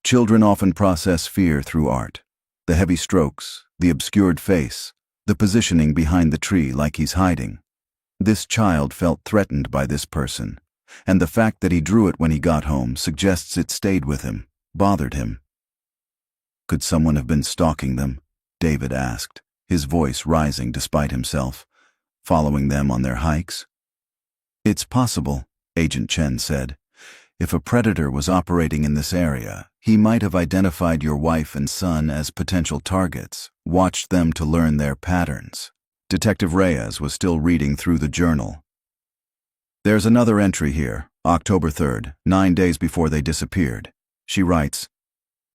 "Children often process fear through art. The heavy strokes, the obscured face, the positioning behind the tree like he's hiding. This child felt threatened by this person, and the fact that he drew it when he got home suggests it stayed with him, bothered him." "Could someone have been stalking them?" David asked, his voice rising despite himself. "Following them on their hikes?" "It's possible," Agent Chen said. "If a predator was operating in this area, he might have identified your wife and son as potential targets, watched them to learn their patterns." Detective Reyes was still reading through the journal. "There's another entry here, October 3rd, 9 days before they disappeared. She writes,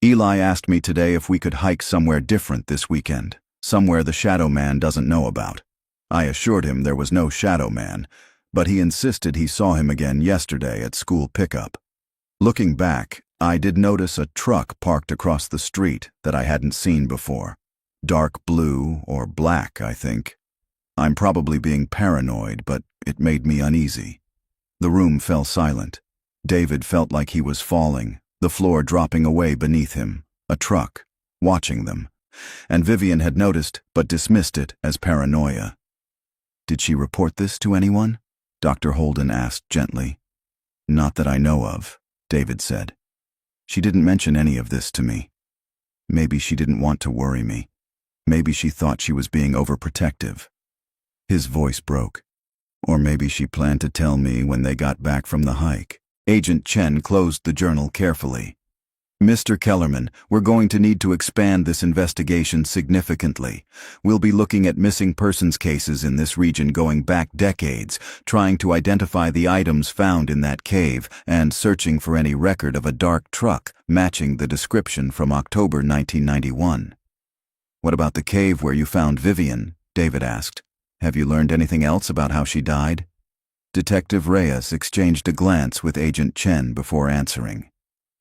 Eli asked me today if we could hike somewhere different this weekend, somewhere the Shadow Man doesn't know about. I assured him there was no Shadow Man, but he insisted he saw him again yesterday at school pickup. Looking back, I did notice a truck parked across the street that I hadn't seen before. Dark blue or black, I think. I'm probably being paranoid, but it made me uneasy." The room fell silent. David felt like he was falling, the floor dropping away beneath him, a truck, watching them. And Vivian had noticed, but dismissed it as paranoia. "Did she report this to anyone?" Dr. Holden asked gently. "Not that I know of," David said. "She didn't mention any of this to me. Maybe she didn't want to worry me. Maybe she thought she was being overprotective." His voice broke. "Or maybe she planned to tell me when they got back from the hike." Agent Chen closed the journal carefully. "Mr. Kellerman, we're going to need to expand this investigation significantly. We'll be looking at missing persons cases in this region going back decades, trying to identify the items found in that cave, and searching for any record of a dark truck matching the description from October 1991. "What about the cave where you found Vivian?" David asked. "Have you learned anything else about how she died?" Detective Reyes exchanged a glance with Agent Chen before answering.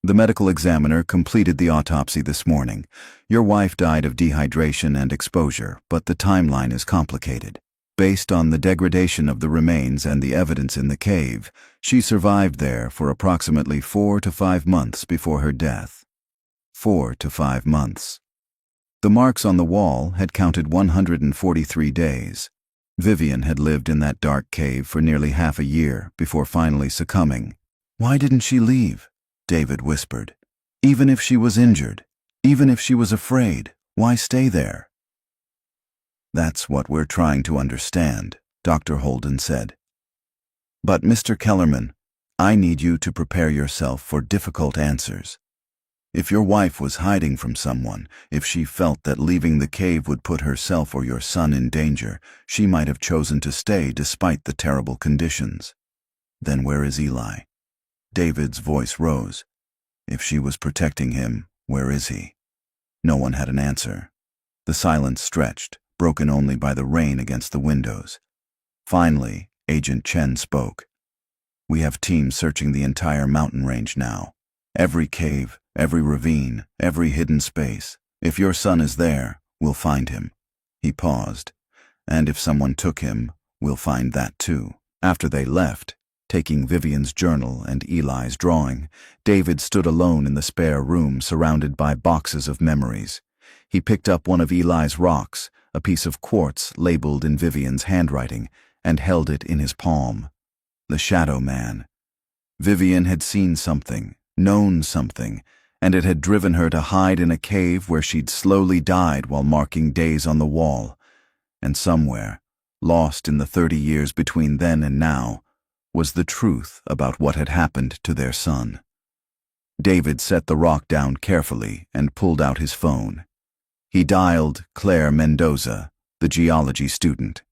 "The medical examiner completed the autopsy this morning. Your wife died of dehydration and exposure, but the timeline is complicated. Based on the degradation of the remains and the evidence in the cave, she survived there for approximately 4 to 5 months before her death. 4 to 5 months. The marks on the wall had counted 143 days. Vivian had lived in that dark cave for nearly half a year before finally succumbing. Why didn't she leave?" David whispered. "Even if she was injured, even if she was afraid, why stay there?" "That's what we're trying to understand," Dr. Holden said. "But Mr. Kellerman, I need you to prepare yourself for difficult answers. If your wife was hiding from someone, if she felt that leaving the cave would put herself or your son in danger, she might have chosen to stay despite the terrible conditions. Then where is Eli? David's voice rose. If she was protecting him, where is he? No one had an answer. The silence stretched, broken only by the rain against the windows. Finally, Agent Chen spoke. We have teams searching the entire mountain range now. Every cave, every ravine, every hidden space. If your son is there, we'll find him. He paused. And if someone took him, we'll find that too. After they left, taking Vivian's journal and Eli's drawing, David stood alone in the spare room surrounded by boxes of memories. He picked up one of Eli's rocks, a piece of quartz labeled in Vivian's handwriting, and held it in his palm. The Shadow Man. Vivian had seen something, known something, and it had driven her to hide in a cave where she'd slowly died while marking days on the wall. And somewhere, lost in the 30 years between then and now, was the truth about what had happened to their son. David set the rock down carefully and pulled out his phone. He dialed Claire Mendoza, the geology student.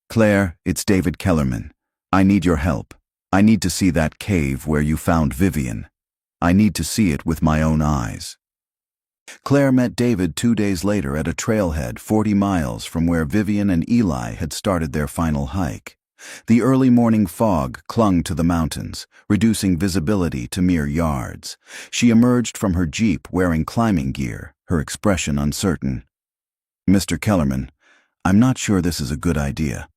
Claire, it's David Kellerman. I need your help. I need to see that cave where you found Vivian. I need to see it with my own eyes. Claire met David 2 days later at a trailhead 40 miles from where Vivian and Eli had started their final hike. The early morning fog clung to the mountains, reducing visibility to mere yards. She emerged from her jeep wearing climbing gear, her expression uncertain. Mr. Kellerman, I'm not sure this is a good idea.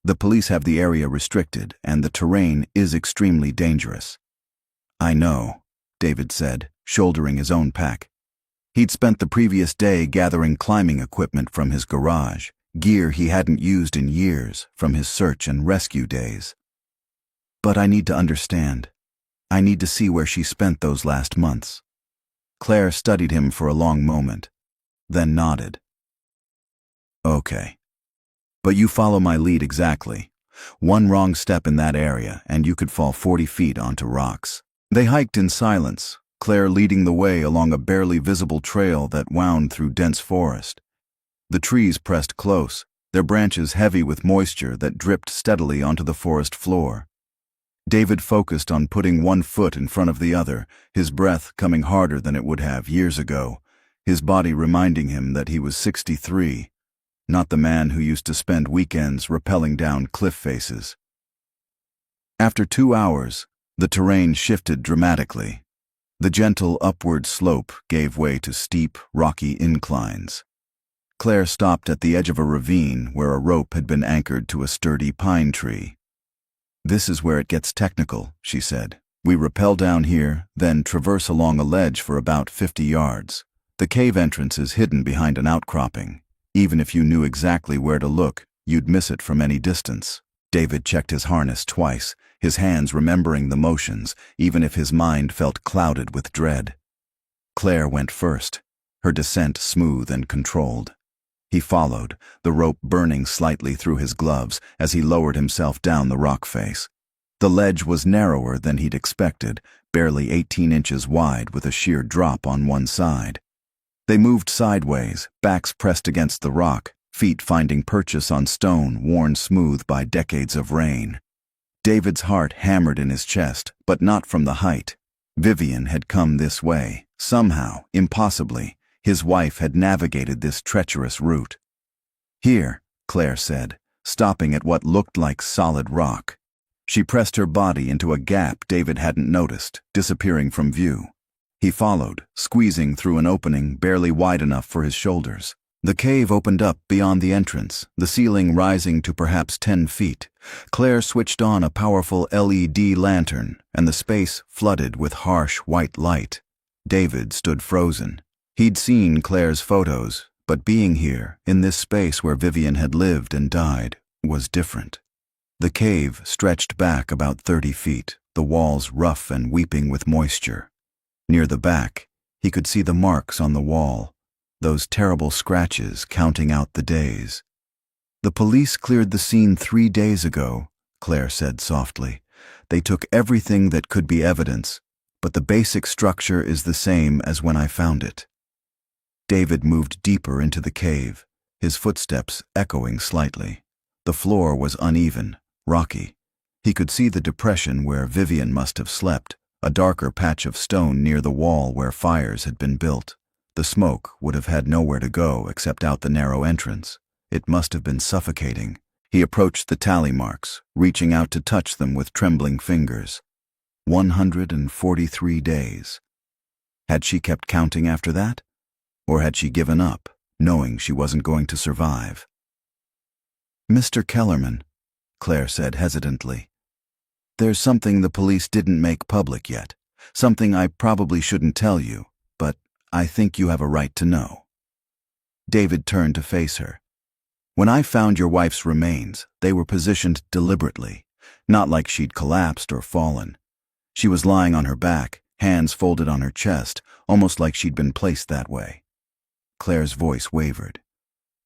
The police have the area restricted, and the terrain is extremely dangerous. I know, David said, shouldering his own pack. He'd spent the previous day gathering climbing equipment from his garage, gear he hadn't used in years from his search and rescue days. But I need to understand. I need to see where she spent those last months. Claire studied him for a long moment, then nodded. Okay. But you follow my lead exactly. One wrong step in that area, and you could fall 40 feet onto rocks. They hiked in silence, Claire leading the way along a barely visible trail that wound through dense forest. The trees pressed close, their branches heavy with moisture that dripped steadily onto the forest floor. David focused on putting one foot in front of the other, his breath coming harder than it would have years ago, his body reminding him that he was 63, not the man who used to spend weekends rappelling down cliff faces. After 2 hours, the terrain shifted dramatically. The gentle upward slope gave way to steep, rocky inclines. Claire stopped at the edge of a ravine where a rope had been anchored to a sturdy pine tree. This is where it gets technical, she said. We rappel down here, then traverse along a ledge for about 50 yards. The cave entrance is hidden behind an outcropping. Even if you knew exactly where to look, you'd miss it from any distance. David checked his harness twice, his hands remembering the motions, even if his mind felt clouded with dread. Claire went first, her descent smooth and controlled. He followed, the rope burning slightly through his gloves as he lowered himself down the rock face. The ledge was narrower than he'd expected, barely 18 inches wide with a sheer drop on one side. They moved sideways, backs pressed against the rock, feet finding purchase on stone worn smooth by decades of rain. David's heart hammered in his chest, but not from the height. Vivian had come this way. Somehow, impossibly, his wife had navigated this treacherous route. Here, Claire said, stopping at what looked like solid rock. She pressed her body into a gap David hadn't noticed, disappearing from view. He followed, squeezing through an opening barely wide enough for his shoulders. The cave opened up beyond the entrance, the ceiling rising to perhaps 10 feet. Claire switched on a powerful LED lantern, and the space flooded with harsh white light. David stood frozen. He'd seen Claire's photos, but being here, in this space where Vivian had lived and died, was different. The cave stretched back about 30 feet, the walls rough and weeping with moisture. Near the back, he could see the marks on the wall, those terrible scratches counting out the days. The police cleared the scene 3 days ago, Claire said softly. They took everything that could be evidence, but the basic structure is the same as when I found it." David moved deeper into the cave, his footsteps echoing slightly. The floor was uneven, rocky. He could see the depression where Vivian must have slept, a darker patch of stone near the wall where fires had been built. The smoke would have had nowhere to go except out the narrow entrance. It must have been suffocating. He approached the tally marks, reaching out to touch them with trembling fingers. 143 days. Had she kept counting after that? Or had she given up, knowing she wasn't going to survive? "Mr. Kellerman," Claire said hesitantly, "there's something the police didn't make public yet. Something I probably shouldn't tell you, but I think you have a right to know." David turned to face her. "When I found your wife's remains, they were positioned deliberately, not like she'd collapsed or fallen. She was lying on her back, hands folded on her chest, almost like she'd been placed that way." Claire's voice wavered.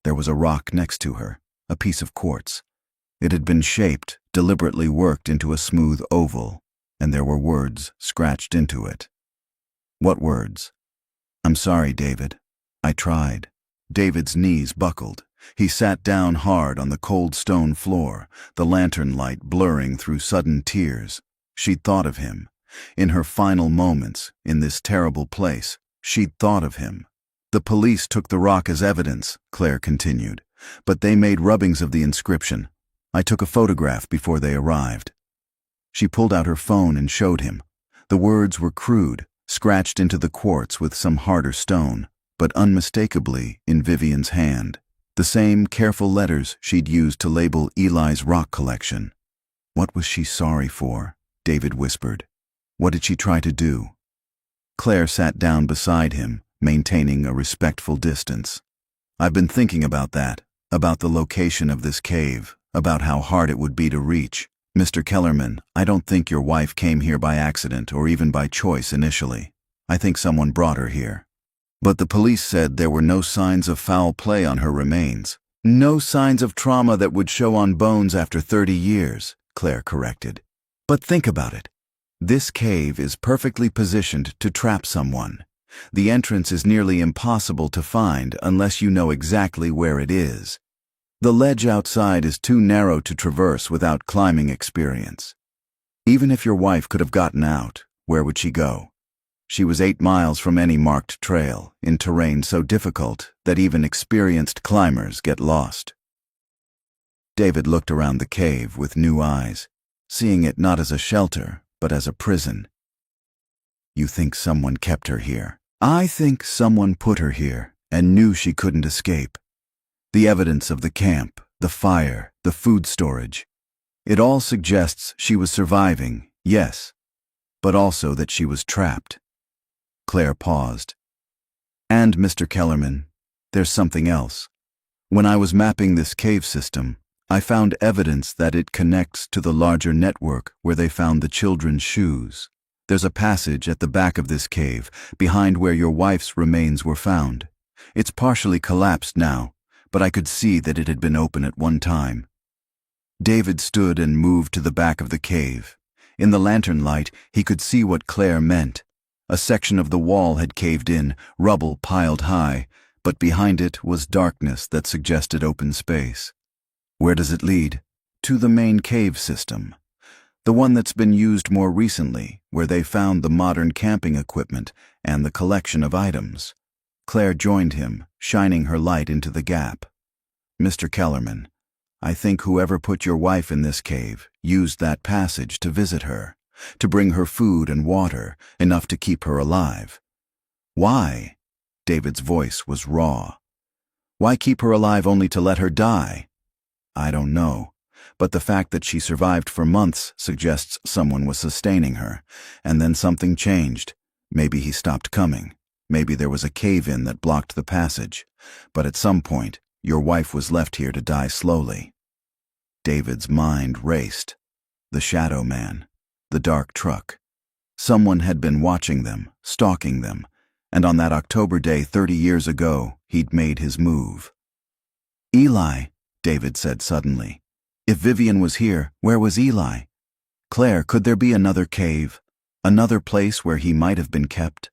There was a rock next to her, a piece of quartz. It had been shaped, deliberately worked into a smooth oval, and there were words scratched into it. "What words?" "I'm sorry, David. I tried." David's knees buckled. He sat down hard on the cold stone floor, the lantern light blurring through sudden tears. She'd thought of him. In her final moments, in this terrible place, she'd thought of him. "The police took the rock as evidence," Claire continued, "but they made rubbings of the inscription. I took a photograph before they arrived." She pulled out her phone and showed him. The words were crude, scratched into the quartz with some harder stone, but unmistakably in Vivian's hand. The same careful letters she'd used to label Eli's rock collection. "What was she sorry for?" David whispered. "What did she try to do?" Claire sat down beside him, maintaining a respectful distance. "I've been thinking about that, about the location of this cave, about how hard it would be to reach. Mr. Kellerman, I don't think your wife came here by accident or even by choice initially. I think someone brought her here. But the police said there were no signs of foul play on her remains. No signs of trauma that would show on bones after 30 years, Claire corrected. But think about it. This cave is perfectly positioned to trap someone. The entrance is nearly impossible to find unless you know exactly where it is. The ledge outside is too narrow to traverse without climbing experience. Even if your wife could have gotten out, where would she go? She was 8 miles from any marked trail, in terrain so difficult that even experienced climbers get lost. David looked around the cave with new eyes, seeing it not as a shelter, but as a prison. "You think someone kept her here?" "I think someone put her here and knew she couldn't escape. The evidence of the camp, the fire, the food storage. It all suggests she was surviving, yes, but also that she was trapped." Claire paused. "And, Mr. Kellerman, there's something else. When I was mapping this cave system, I found evidence that it connects to the larger network where they found the children's shoes. There's a passage at the back of this cave, behind where your wife's remains were found. It's partially collapsed now, but I could see that it had been open at one time." David stood and moved to the back of the cave. In the lantern light, he could see what Claire meant. A section of the wall had caved in, rubble piled high, but behind it was darkness that suggested open space. "Where does it lead?" "To the main cave system. The one that's been used more recently, where they found the modern camping equipment and the collection of items." Claire joined him, shining her light into the gap. "Mr. Kellerman, I think whoever put your wife in this cave used that passage to visit her, to bring her food and water, enough to keep her alive." "Why?" David's voice was raw. "Why keep her alive only to let her die?" "I don't know, but the fact that she survived for months suggests someone was sustaining her, and then something changed. Maybe he stopped coming. Maybe there was a cave-in that blocked the passage, but at some point, your wife was left here to die slowly." David's mind raced. The shadow man, the dark truck. Someone had been watching them, stalking them, and on that October day 30 years ago, he'd made his move. "Eli," David said suddenly. "If Vivian was here, where was Eli? Claire, could there be another cave?" Another place where he might have been kept?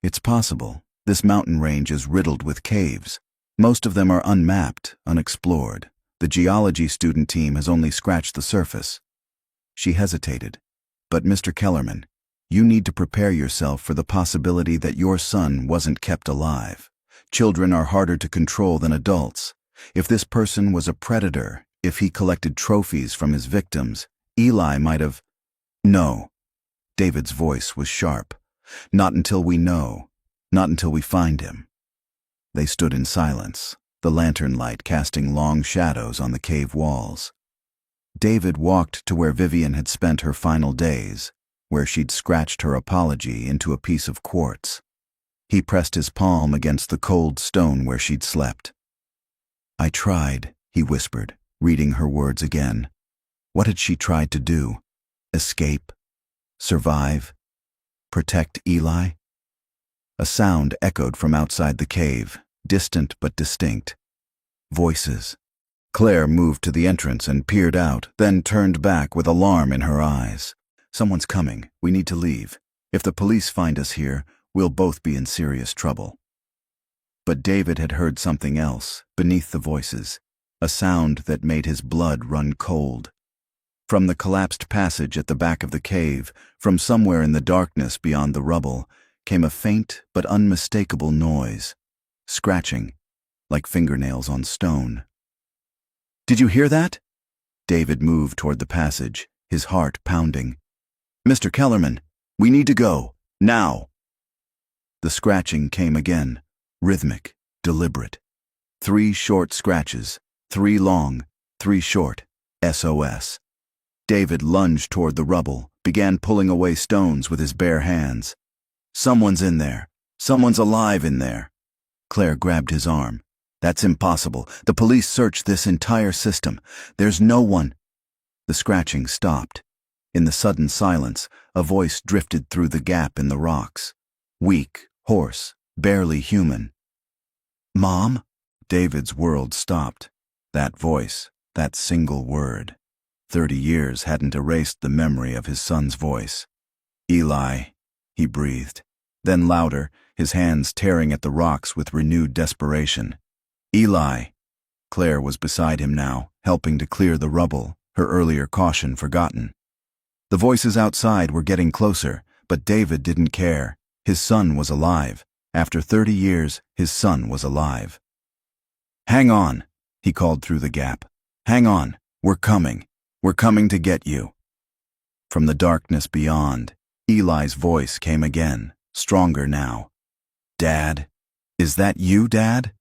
It's possible. This mountain range is riddled with caves. Most of them are unmapped, unexplored. The geology student team has only scratched the surface. She hesitated. But Mr. Kellerman, you need to prepare yourself for the possibility that your son wasn't kept alive. Children are harder to control than adults. If this person was a predator, if he collected trophies from his victims, Eli might have— No. David's voice was sharp. Not until we know. Not until we find him. They stood in silence, the lantern light casting long shadows on the cave walls. David walked to where Vivian had spent her final days, where she'd scratched her apology into a piece of quartz. He pressed his palm against the cold stone where she'd slept. I tried, he whispered, reading her words again. What had she tried to do? Escape? Survive? Protect Eli? A sound echoed from outside the cave, distant but distinct. Voices. Claire moved to the entrance and peered out, then turned back with alarm in her eyes. Someone's coming. We need to leave. If the police find us here, we'll both be in serious trouble. But David had heard something else, beneath the voices, a sound that made his blood run cold. From the collapsed passage at the back of the cave, from somewhere in the darkness beyond the rubble, came a faint but unmistakable noise. Scratching, like fingernails on stone. Did you hear that? David moved toward the passage, his heart pounding. Mr. Kellerman, we need to go, now. The scratching came again, rhythmic, deliberate. 3 short scratches, 3 long, 3 short, SOS. David lunged toward the rubble, began pulling away stones with his bare hands. Someone's in there. Someone's alive in there. Claire grabbed his arm. That's impossible. The police searched this entire system. There's no one. The scratching stopped. In the sudden silence, a voice drifted through the gap in the rocks. Weak, hoarse, barely human. Mom? David's world stopped. That voice, that single word. 30 years hadn't erased the memory of his son's voice. Eli, he breathed. Then louder, his hands tearing at the rocks with renewed desperation. Eli. Claire was beside him now, helping to clear the rubble, her earlier caution forgotten. The voices outside were getting closer, but David didn't care. His son was alive. After 30 years, his son was alive. Hang on, he called through the gap. Hang on, we're coming. We're coming to get you. From the darkness beyond, Eli's voice came again, stronger now. Dad? Is that you, Dad?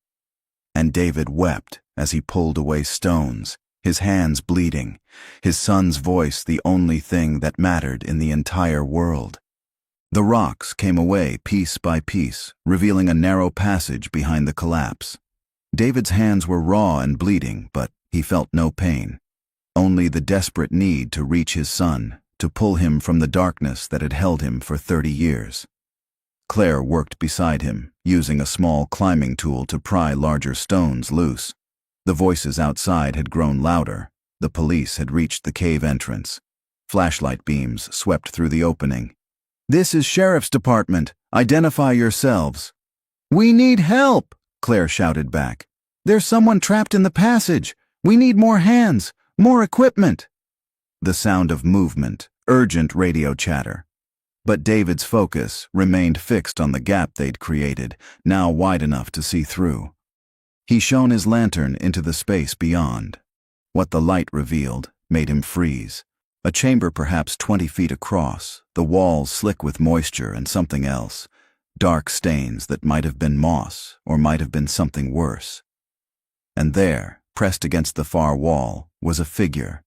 And David wept as he pulled away stones, his hands bleeding, his son's voice the only thing that mattered in the entire world. The rocks came away piece by piece, revealing a narrow passage behind the collapse. David's hands were raw and bleeding, but he felt no pain. Only the desperate need to reach his son, to pull him from the darkness that had held him for 30 years. Claire worked beside him, using a small climbing tool to pry larger stones loose. The voices outside had grown louder. The police had reached the cave entrance. Flashlight beams swept through the opening. This is Sheriff's Department. Identify yourselves. We need help, Claire shouted back. There's someone trapped in the passage. We need more hands. More equipment! The sound of movement, urgent radio chatter. But David's focus remained fixed on the gap they'd created, now wide enough to see through. He shone his lantern into the space beyond. What the light revealed made him freeze. A chamber perhaps 20 feet across, the walls slick with moisture and something else. Dark stains that might have been moss or might have been something worse. And there, pressed against the far wall, was a figure.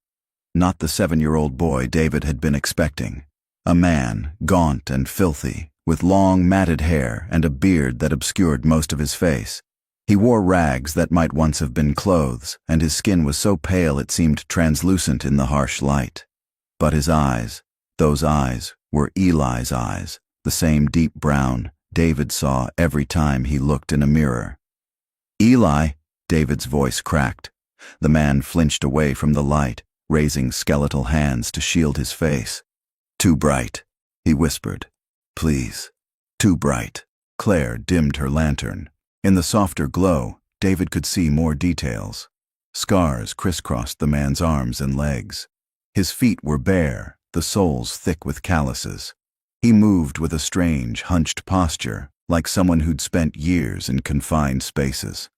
Not the 7-year-old boy David had been expecting. A man, gaunt and filthy, with long matted hair and a beard that obscured most of his face. He wore rags that might once have been clothes, and his skin was so pale it seemed translucent in the harsh light. But his eyes, those eyes, were Eli's eyes, the same deep brown David saw every time he looked in a mirror. Eli, David's voice cracked. The man flinched away from the light, raising skeletal hands to shield his face. Too bright. He whispered, "Please." Too bright. Claire dimmed her lantern. In the softer glow, David could see more details. Scars crisscrossed the man's arms and legs. His feet were bare, the soles thick with calluses. He moved with a strange, hunched posture, like someone who'd spent years in confined spaces.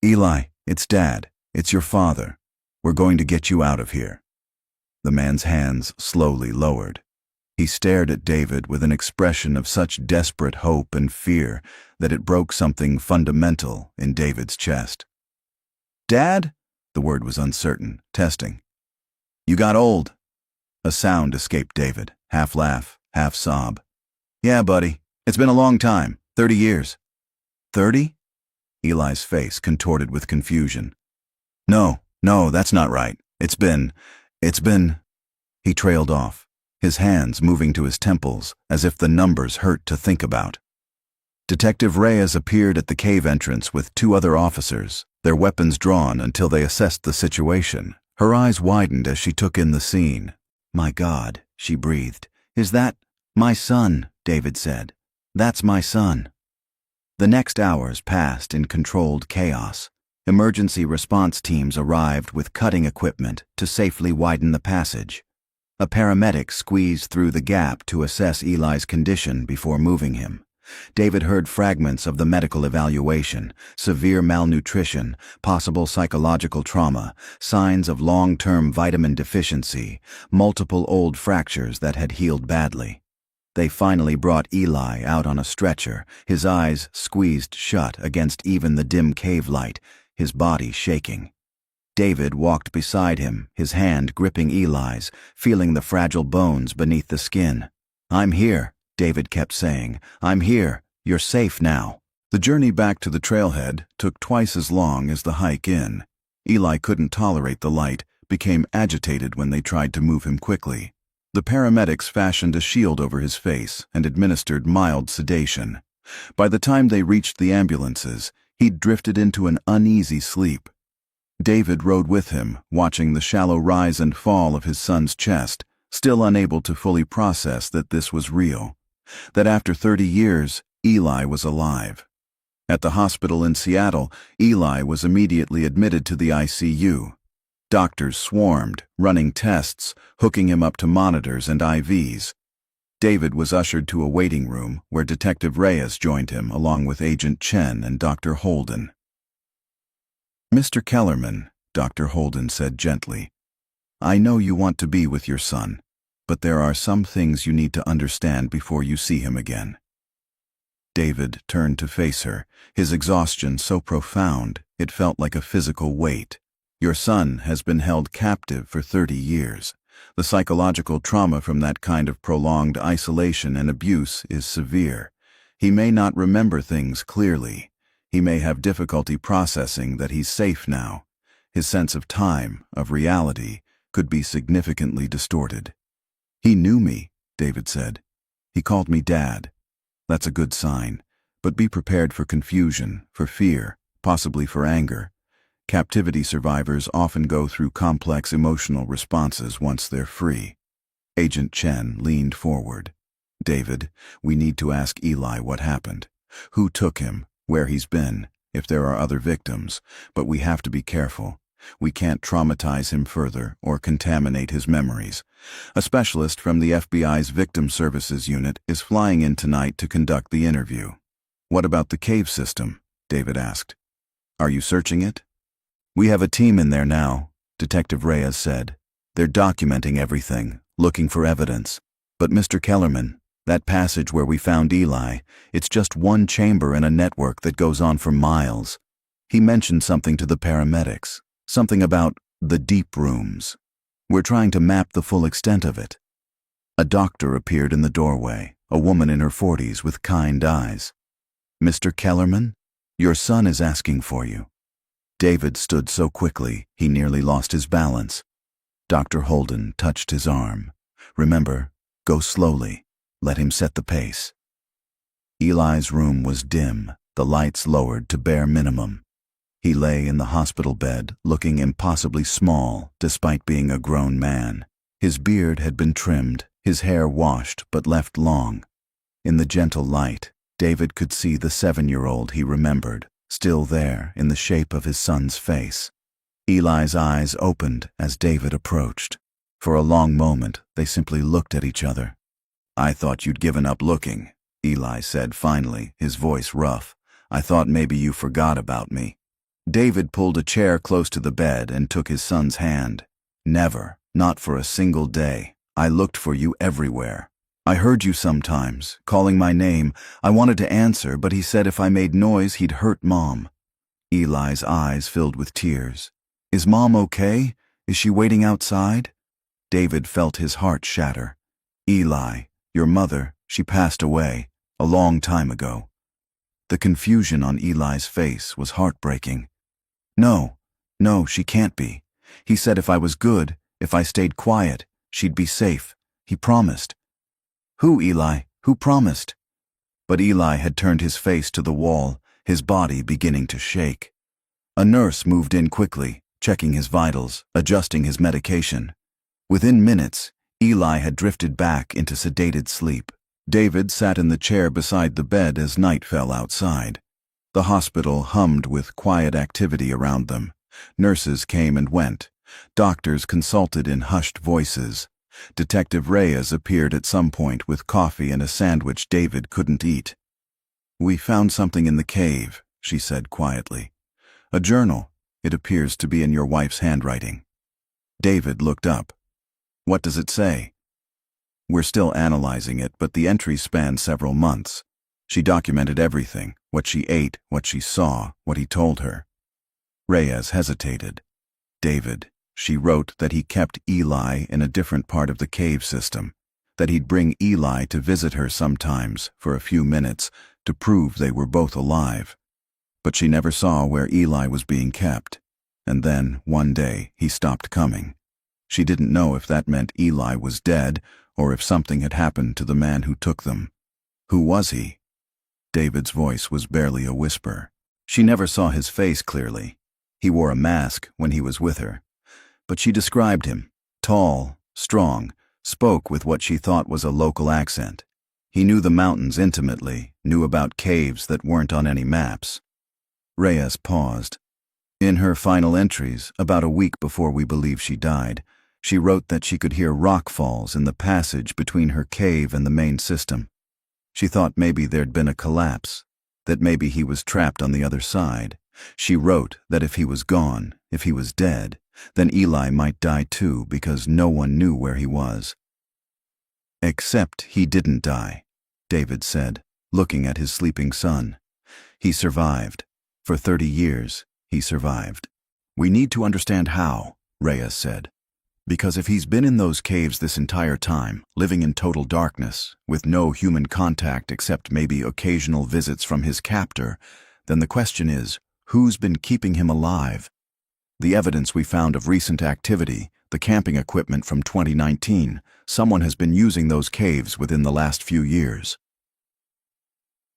"Eli, it's Dad. It's your father. We're going to get you out of here." The man's hands slowly lowered. He stared at David with an expression of such desperate hope and fear that it broke something fundamental in David's chest. "Dad?" The word was uncertain, testing. "You got old." A sound escaped David, half laugh, half sob. "Yeah, buddy. It's been a long time. 30 years. 30? Eli's face contorted with confusion. No, that's not right. It's been. He trailed off, his hands moving to his temples as if the numbers hurt to think about. Detective Reyes appeared at the cave entrance with 2 other officers, their weapons drawn until they assessed the situation. Her eyes widened as she took in the scene. "My God," she breathed. "Is that—" "My son," David said. "That's my son." The next hours passed in controlled chaos. Emergency response teams arrived with cutting equipment to safely widen the passage. A paramedic squeezed through the gap to assess Eli's condition before moving him. David heard fragments of the medical evaluation: severe malnutrition, possible psychological trauma, signs of long-term vitamin deficiency, multiple old fractures that had healed badly. They finally brought Eli out on a stretcher, his eyes squeezed shut against even the dim cave light, his body shaking. David walked beside him, his hand gripping Eli's, feeling the fragile bones beneath the skin. "I'm here," David kept saying. "I'm here. You're safe now." The journey back to the trailhead took twice as long as the hike in. Eli couldn't tolerate the light, became agitated when they tried to move him quickly. The paramedics fashioned a shield over his face and administered mild sedation. By the time they reached the ambulances, he'd drifted into an uneasy sleep. David rode with him, watching the shallow rise and fall of his son's chest, still unable to fully process that this was real, that after 30 years, Eli was alive. At the hospital in Seattle, Eli was immediately admitted to the ICU. Doctors swarmed, running tests, hooking him up to monitors and IVs. David was ushered to a waiting room where Detective Reyes joined him along with Agent Chen and Dr. Holden. "Mr. Kellerman," Dr. Holden said gently, "I know you want to be with your son, but there are some things you need to understand before you see him again." David turned to face her, his exhaustion so profound it felt like a physical weight. "Your son has been held captive for 30 years. The psychological trauma from that kind of prolonged isolation and abuse is severe. He may not remember things clearly. He may have difficulty processing that he's safe now. His sense of time, of reality, could be significantly distorted." "He knew me," David said. "He called me Dad. That's a good sign, but be prepared for confusion, for fear, possibly for anger. Captivity survivors often go through complex emotional responses once they're free." Agent Chen leaned forward. "David, we need to ask Eli what happened. Who took him, where he's been, if there are other victims, but we have to be careful. We can't traumatize him further or contaminate his memories. A specialist from the FBI's Victim Services Unit is flying in tonight to conduct the interview." "What about the cave system?" David asked. "Are you searching it?" "We have a team in there now," Detective Reyes said. "They're documenting everything, looking for evidence. But Mr. Kellerman, that passage where we found Eli, it's just one chamber in a network that goes on for miles." He mentioned something to the paramedics, something about the deep rooms. "We're trying to map the full extent of it." A doctor appeared in the doorway, a woman in her 40s with kind eyes. "Mr. Kellerman, your son is asking for you." David stood so quickly he nearly lost his balance. Dr. Holden touched his arm. "Remember, go slowly. Let him set the pace." Eli's room was dim, the lights lowered to bare minimum. He lay in the hospital bed, looking impossibly small despite being a grown man. His beard had been trimmed, his hair washed but left long. In the gentle light, David could see the 7-year-old he remembered, still there in the shape of his son's face. Eli's eyes opened as David approached. For a long moment, they simply looked at each other. "I thought you'd given up looking," Eli said finally, his voice rough. "I thought maybe you forgot about me." David pulled a chair close to the bed and took his son's hand. "Never, not for a single day. I looked for you everywhere. I heard you sometimes, calling my name. I wanted to answer, but he said if I made noise, he'd hurt Mom." Eli's eyes filled with tears. "Is Mom okay? Is she waiting outside?" David felt his heart shatter. "Eli, your mother, she passed away, a long time ago." The confusion on Eli's face was heartbreaking. No, she can't be. He said if I was good, if I stayed quiet, she'd be safe. He promised." "Who, Eli? Who promised?" But Eli had turned his face to the wall, his body beginning to shake. A nurse moved in quickly, checking his vitals, adjusting his medication. Within minutes, Eli had drifted back into sedated sleep. David sat in the chair beside the bed as night fell outside. The hospital hummed with quiet activity around them. Nurses came and went. Doctors consulted in hushed voices. Detective Reyes appeared at some point with coffee and a sandwich David couldn't eat. "We found something in the cave," she said quietly. "A journal. It appears to be in your wife's handwriting." David looked up. "What does it say?" "We're still analyzing it, but the entries span several months. She documented everything, what she ate, what she saw, what he told her." Reyes hesitated. "David, she wrote that he kept Eli in a different part of the cave system, that he'd bring Eli to visit her sometimes for a few minutes to prove they were both alive. But she never saw where Eli was being kept, and then, one day, he stopped coming. She didn't know if that meant Eli was dead or if something had happened to the man who took them. Who was he?" David's voice was barely a whisper. She never saw his face clearly. He wore a mask when he was with her. But she described him: tall, strong, spoke with what she thought was a local accent. He knew the mountains intimately, knew about caves that weren't on any maps. Reyes paused. "In her final entries, about a week before we believe she died, she wrote that she could hear rock falls in the passage between her cave and the main system. She thought maybe there'd been a collapse, that maybe he was trapped on the other side. She wrote that if he was gone, if he was dead, then Eli might die too because no one knew where he was." "Except he didn't die," David said, looking at his sleeping son. "He survived. For 30 years, he survived." "We need to understand how," Reyes said. "Because if he's been in those caves this entire time, living in total darkness, with no human contact except maybe occasional visits from his captor, then the question is, who's been keeping him alive? The evidence we found of recent activity, the camping equipment from 2019, someone has been using those caves within the last few years."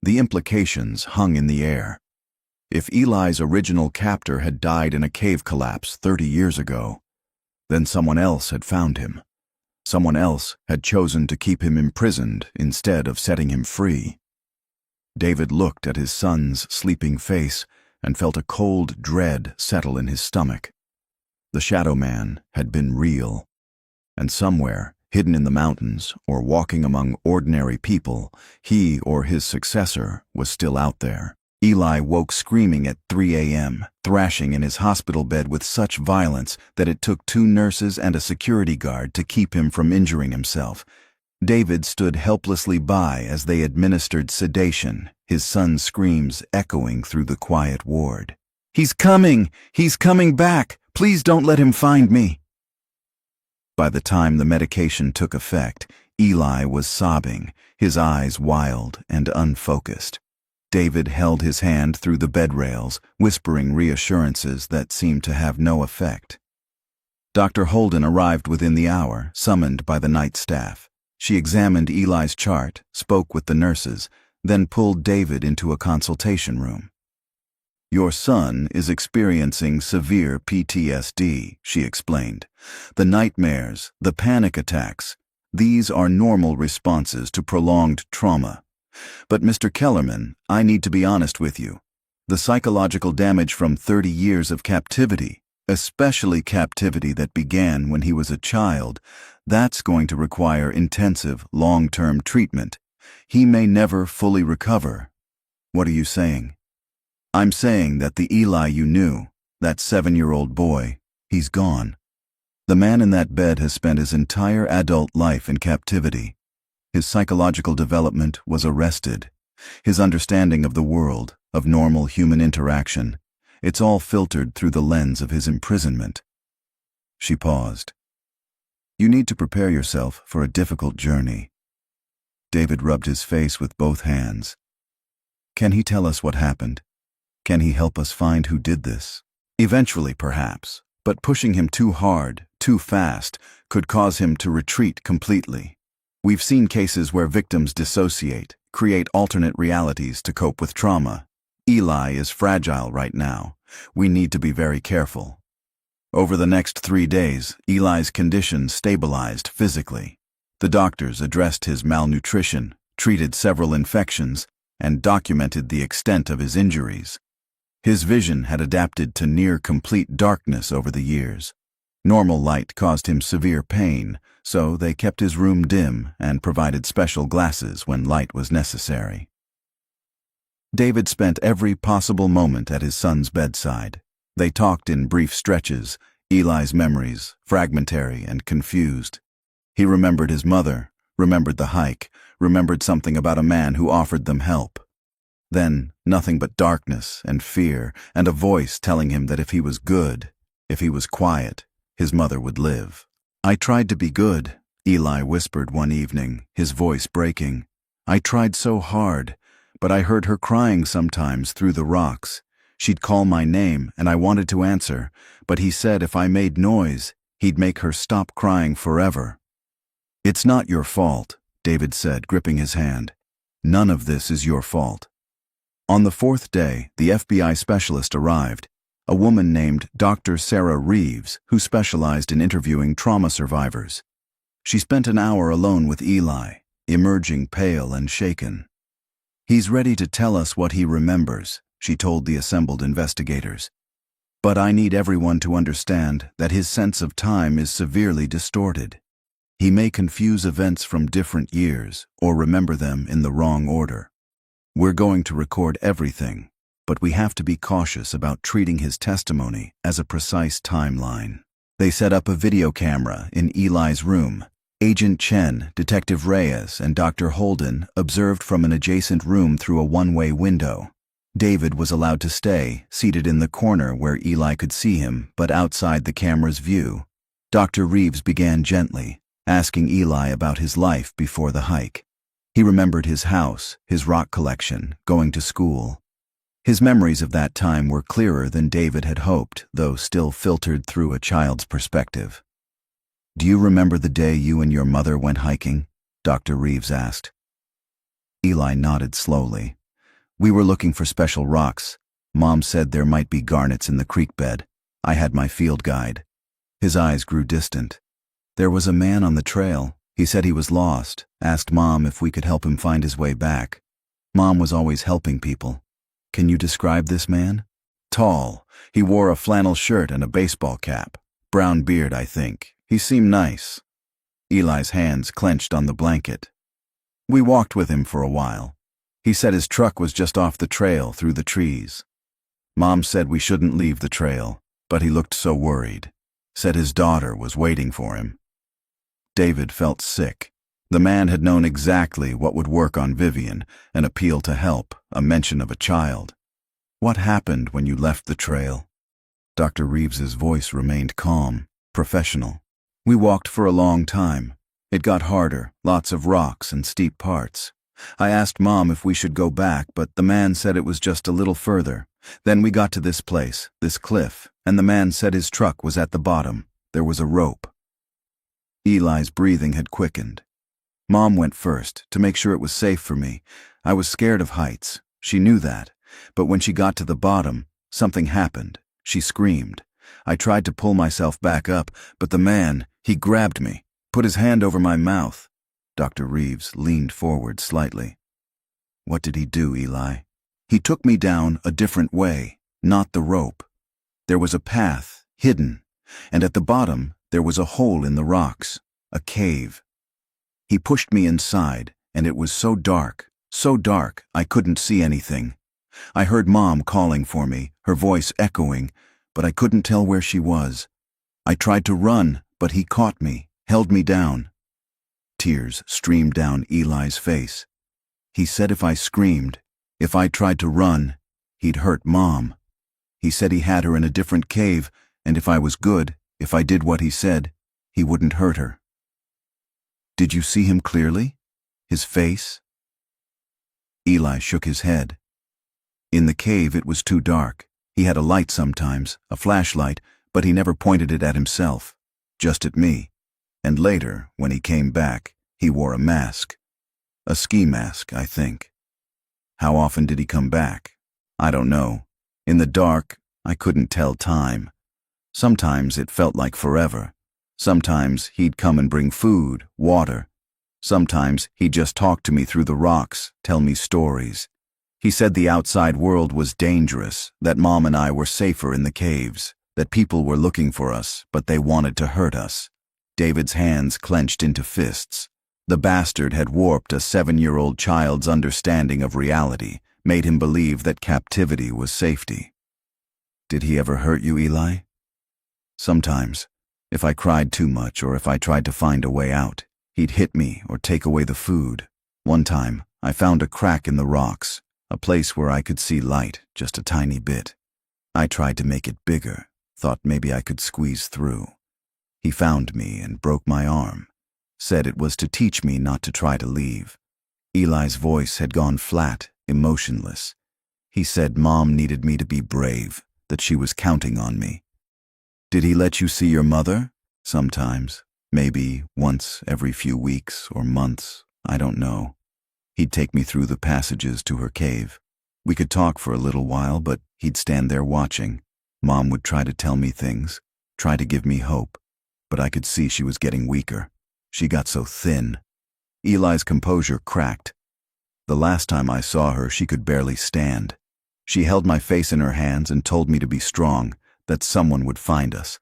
The implications hung in the air. If Eli's original captor had died in a cave collapse 30 years ago, then someone else had found him. Someone else had chosen to keep him imprisoned instead of setting him free. David looked at his son's sleeping face and felt a cold dread settle in his stomach. The Shadow Man had been real, and somewhere, hidden in the mountains or walking among ordinary people, he or his successor was still out there. Eli woke screaming at 3 a.m., thrashing in his hospital bed with such violence that it took 2 nurses and a security guard to keep him from injuring himself. David stood helplessly by as they administered sedation, his son's screams echoing through the quiet ward. "He's coming! He's coming back! Please don't let him find me!" By the time the medication took effect, Eli was sobbing, his eyes wild and unfocused. David held his hand through the bed rails, whispering reassurances that seemed to have no effect. Dr. Holden arrived within the hour, summoned by the night staff. She examined Eli's chart, spoke with the nurses, then pulled David into a consultation room. "Your son is experiencing severe PTSD," she explained. "The nightmares, the panic attacks. These are normal responses to prolonged trauma. But Mr. Kellerman, I need to be honest with you. The psychological damage from 30 years of captivity, especially captivity that began when he was a child, that's going to require intensive, long-term treatment. He may never fully recover. What are you saying? I'm saying that the Eli you knew, that 7-year-old boy, he's gone. The man in that bed has spent his entire adult life in captivity. His psychological development was arrested. His understanding of the world, of normal human interaction, it's all filtered through the lens of his imprisonment. She paused. You need to prepare yourself for a difficult journey. David rubbed his face with both hands. Can he tell us what happened? Can he help us find who did this? Eventually, perhaps, but pushing him too hard, too fast, could cause him to retreat completely. We've seen cases where victims dissociate, create alternate realities to cope with trauma. Eli is fragile right now. We need to be very careful. Over the next 3 days, Eli's condition stabilized physically. The doctors addressed his malnutrition, treated several infections, and documented the extent of his injuries. His vision had adapted to near-complete darkness over the years. Normal light caused him severe pain, so they kept his room dim and provided special glasses when light was necessary. David spent every possible moment at his son's bedside. They talked in brief stretches, Eli's memories, fragmentary and confused. He remembered his mother, remembered the hike, remembered something about a man who offered them help. Then, nothing but darkness and fear, and a voice telling him that if he was good, if he was quiet, his mother would live. I tried to be good, Eli whispered one evening, his voice breaking. I tried so hard, but I heard her crying sometimes through the rocks. She'd call my name, and I wanted to answer, but he said if I made noise, he'd make her stop crying forever. It's not your fault, David said, gripping his hand. None of this is your fault. On the 4th day, the FBI specialist arrived, a woman named Dr. Sarah Reeves, who specialized in interviewing trauma survivors. She spent an hour alone with Eli, emerging pale and shaken. He's ready to tell us what he remembers, she told the assembled investigators. But I need everyone to understand that his sense of time is severely distorted. He may confuse events from different years or remember them in the wrong order. We're going to record everything, but we have to be cautious about treating his testimony as a precise timeline. They set up a video camera in Eli's room. Agent Chen, Detective Reyes, and Dr. Holden observed from an adjacent room through a one-way window. David was allowed to stay, seated in the corner where Eli could see him, but outside the camera's view. Dr. Reeves began gently, asking Eli about his life before the hike. He remembered his house, his rock collection, going to school. His memories of that time were clearer than David had hoped, though still filtered through a child's perspective. Do you remember the day you and your mother went hiking? Dr. Reeves asked. Eli nodded slowly. We were looking for special rocks. Mom said there might be garnets in the creek bed. I had my field guide. His eyes grew distant. There was a man on the trail. He said he was lost, asked Mom if we could help him find his way back. Mom was always helping people. Can you describe this man? Tall. He wore a flannel shirt and a baseball cap. Brown beard, I think. He seemed nice. Eli's hands clenched on the blanket. We walked with him for a while. He said his truck was just off the trail through the trees. Mom said we shouldn't leave the trail, but he looked so worried. Said his daughter was waiting for him. David felt sick. The man had known exactly what would work on Vivian, an appeal to help, a mention of a child. What happened when you left the trail? Dr. Reeves's voice remained calm, professional. We walked for a long time. It got harder, lots of rocks and steep parts. I asked Mom if we should go back, but the man said it was just a little further. Then we got to this place, this cliff, and the man said his truck was at the bottom. There was a rope. Eli's breathing had quickened. Mom went first, to make sure it was safe for me. I was scared of heights. She knew that. But when she got to the bottom, something happened. She screamed. I tried to pull myself back up, but the man, he grabbed me. Put his hand over my mouth. Dr. Reeves leaned forward slightly. What did he do, Eli? He took me down a different way, not the rope. There was a path, hidden, and at the bottom there was a hole in the rocks, a cave. He pushed me inside, and it was so dark I couldn't see anything. I heard Mom calling for me, her voice echoing, but I couldn't tell where she was. I tried to run, but he caught me, held me down. Tears streamed down Eli's face. He said if I screamed, if I tried to run, he'd hurt Mom. He said he had her in a different cave, and if I was good, if I did what he said, he wouldn't hurt her. Did you see him clearly? His face? Eli shook his head. In the cave it was too dark. He had a light sometimes, a flashlight, but he never pointed it at himself, just at me. And later, when he came back, he wore a mask. A ski mask, I think. How often did he come back? I don't know. In the dark, I couldn't tell time. Sometimes it felt like forever. Sometimes he'd come and bring food, water. Sometimes he'd just talk to me through the rocks, tell me stories. He said the outside world was dangerous, that Mom and I were safer in the caves, that people were looking for us, but they wanted to hurt us. David's hands clenched into fists. The bastard had warped a 7-year-old child's understanding of reality, made him believe that captivity was safety. Did he ever hurt you, Eli? Sometimes. If I cried too much or if I tried to find a way out, he'd hit me or take away the food. One time, I found a crack in the rocks, a place where I could see light, just a tiny bit. I tried to make it bigger, thought maybe I could squeeze through. He found me and broke my arm, said it was to teach me not to try to leave. Eli's voice had gone flat, emotionless. He said Mom needed me to be brave, that she was counting on me. Did he let you see your mother? Sometimes. Maybe once every few weeks or months, I don't know. He'd take me through the passages to her cave. We could talk for a little while, but he'd stand there watching. Mom would try to tell me things, try to give me hope, but I could see she was getting weaker. She got so thin. Eli's composure cracked. The last time I saw her, she could barely stand. She held my face in her hands and told me to be strong, that someone would find us.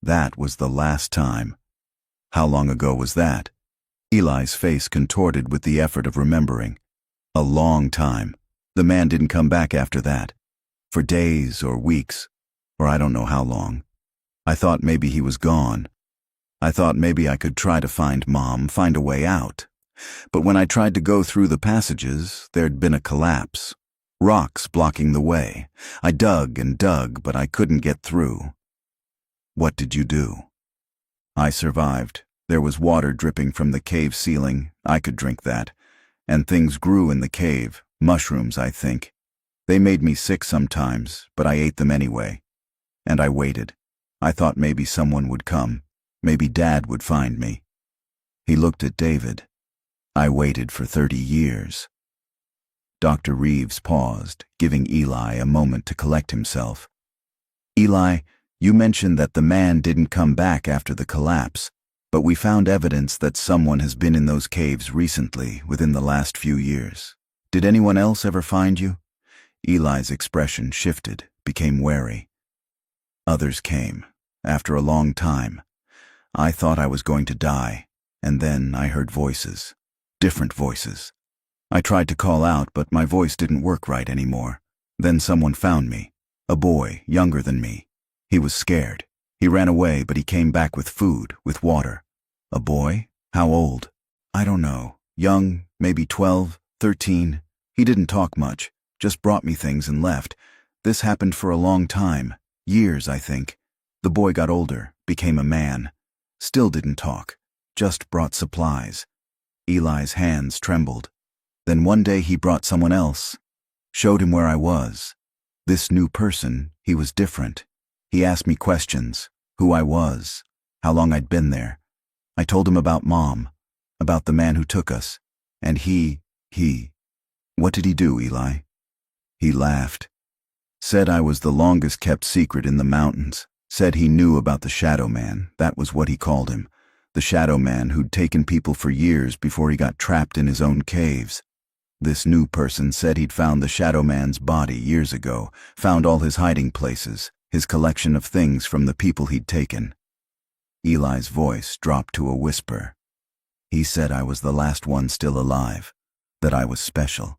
That was the last time. How long ago was that? Eli's face contorted with the effort of remembering. A long time. The man didn't come back after that. For days or weeks, or I don't know how long. I thought maybe he was gone. I thought maybe I could try to find Mom, find a way out. But when I tried to go through the passages, there'd been a collapse. Rocks blocking the way. I dug and dug, but I couldn't get through. What did you do? I survived. There was water dripping from the cave ceiling. I could drink that. And things grew in the cave. Mushrooms, I think. They made me sick sometimes, but I ate them anyway. And I waited. I thought maybe someone would come. Maybe Dad would find me. He looked at David. I waited for 30 years. Dr. Reeves paused, giving Eli a moment to collect himself. Eli, you mentioned that the man didn't come back after the collapse, but we found evidence that someone has been in those caves recently, within the last few years. Did anyone else ever find you? Eli's expression shifted, became wary. Others came, after a long time. I thought I was going to die, and then I heard voices, different voices. I tried to call out, but my voice didn't work right anymore. Then someone found me, a boy, younger than me. He was scared. He ran away, but he came back with food, with water. A boy? How old? I don't know. Young, maybe 12, 13. He didn't talk much, just brought me things and left. This happened for a long time, years, I think. The boy got older, became a man. Still didn't talk, just brought supplies. Eli's hands trembled. Then one day he brought someone else, showed him where I was. This new person, he was different. He asked me questions, who I was, how long I'd been there. I told him about Mom, about the man who took us, and he. What did he do, Eli? He laughed. Said I was the longest kept secret in the mountains. Said he knew about the Shadow Man, that was what he called him. the shadow man who'd taken people for years before he got trapped in his own caves. This new person said he'd found the shadow man's body years ago, found all his hiding places, his collection of things from the people he'd taken. Eli's voice dropped to a whisper. He said I was the last one still alive, that I was special,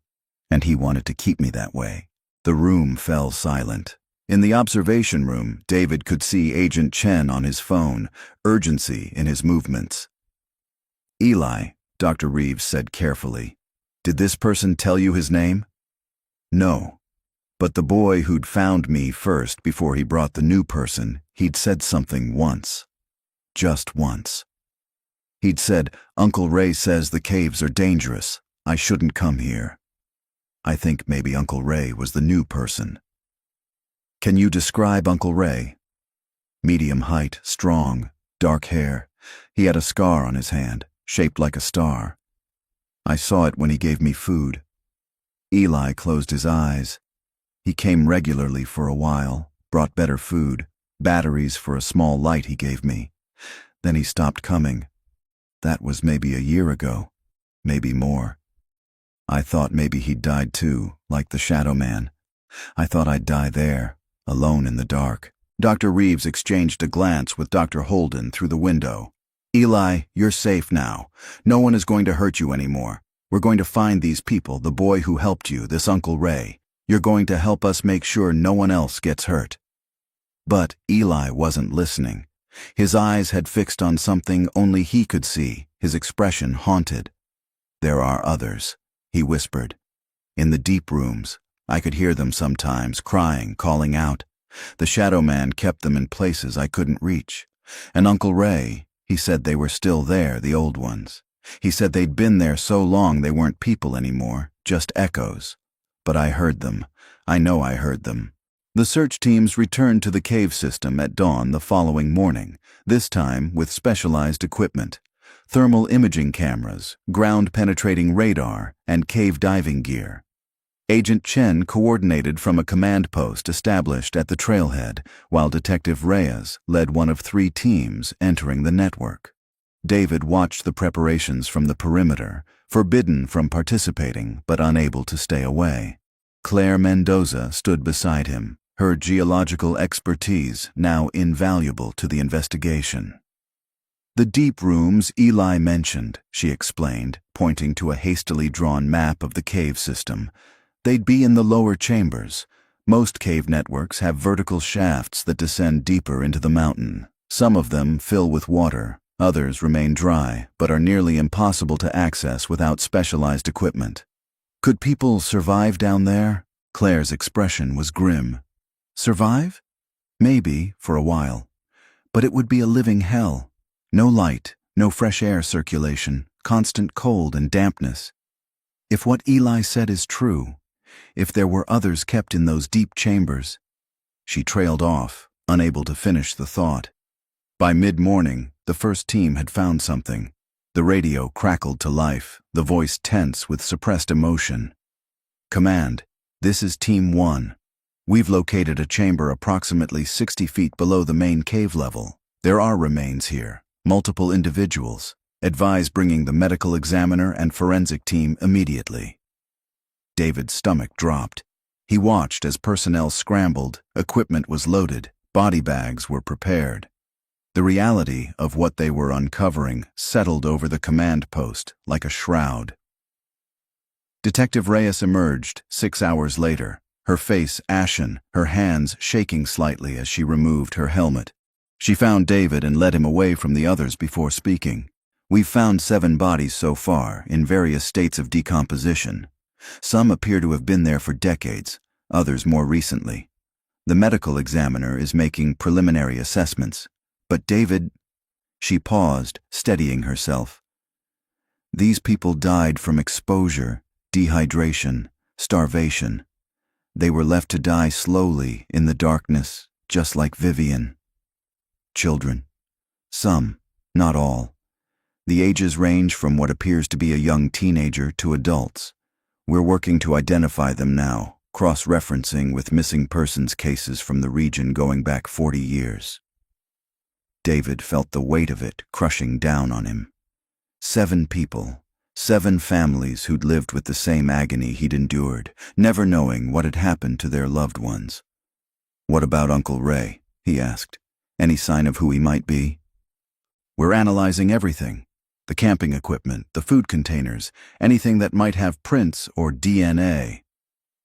and he wanted to keep me that way. The room fell silent. In the observation room, David could see Agent Chen on his phone, urgency in his movements. Eli, Dr. Reeves said carefully, did this person tell you his name? No. But the boy who'd found me first before he brought the new person, he'd said something once. Just once. He'd said, Uncle Ray says the caves are dangerous. I shouldn't come here. I think maybe Uncle Ray was the new person. Can you describe Uncle Ray? Medium height, strong, dark hair. He had a scar on his hand, shaped like a star. I saw it when he gave me food. Eli closed his eyes. He came regularly for a while, brought better food, batteries for a small light he gave me. Then he stopped coming. That was maybe a year ago, maybe more. I thought maybe he'd died too, like the shadow man. I thought I'd die there, alone in the dark. Dr. Reeves exchanged a glance with Dr. Holden through the window. Eli, you're safe now. No one is going to hurt you anymore. We're going to find these people, the boy who helped you, this Uncle Ray. You're going to help us make sure no one else gets hurt. But Eli wasn't listening. His eyes had fixed on something only he could see, his expression haunted. There are others, he whispered. In the deep rooms, I could hear them sometimes, crying, calling out. The shadow man kept them in places I couldn't reach. And Uncle Ray, he said they were still there, the old ones. He said they'd been there so long they weren't people anymore, just echoes. But I heard them. I know I heard them. The search teams returned to the cave system at dawn the following morning, this time with specialized equipment. Thermal imaging cameras, ground-penetrating radar, and cave diving gear. Agent Chen coordinated from a command post established at the trailhead, while Detective Reyes led one of 3 teams entering the network. David watched the preparations from the perimeter, forbidden from participating but unable to stay away. Claire Mendoza stood beside him, her geological expertise now invaluable to the investigation. The deep rooms Eli mentioned, she explained, pointing to a hastily drawn map of the cave system. They'd be in the lower chambers. Most cave networks have vertical shafts that descend deeper into the mountain. Some of them fill with water, others remain dry, but are nearly impossible to access without specialized equipment. Could people survive down there? Claire's expression was grim. Survive? Maybe, for a while. But it would be a living hell. No light, no fresh air circulation, constant cold and dampness. If what Eli said is true, if there were others kept in those deep chambers. She trailed off, unable to finish the thought. By mid-morning, the first team had found something. The radio crackled to life, the voice tense with suppressed emotion. Command, this is Team 1. We've located a chamber approximately 60 feet below the main cave level. There are remains here, multiple individuals. Advise bringing the medical examiner and forensic team immediately. David's stomach dropped. He watched as personnel scrambled, equipment was loaded, body bags were prepared. The reality of what they were uncovering settled over the command post like a shroud. Detective Reyes emerged 6 hours later, her face ashen, her hands shaking slightly as she removed her helmet. She found David and led him away from the others before speaking. We've found 7 bodies so far, in various states of decomposition. Some appear to have been there for decades, others more recently. The medical examiner is making preliminary assessments. But David... She paused, steadying herself. These people died from exposure, dehydration, starvation. They were left to die slowly in the darkness, just like Vivian. Children. Some, not all. The ages range from what appears to be a young teenager to adults. We're working to identify them now, cross-referencing with missing persons cases from the region going back 40 years. David felt the weight of it crushing down on him. 7 people, 7 families who'd lived with the same agony he'd endured, never knowing what had happened to their loved ones. "What about Uncle Ray?" he asked. "Any sign of who he might be?" "We're analyzing everything. The camping equipment, the food containers, anything that might have prints or DNA.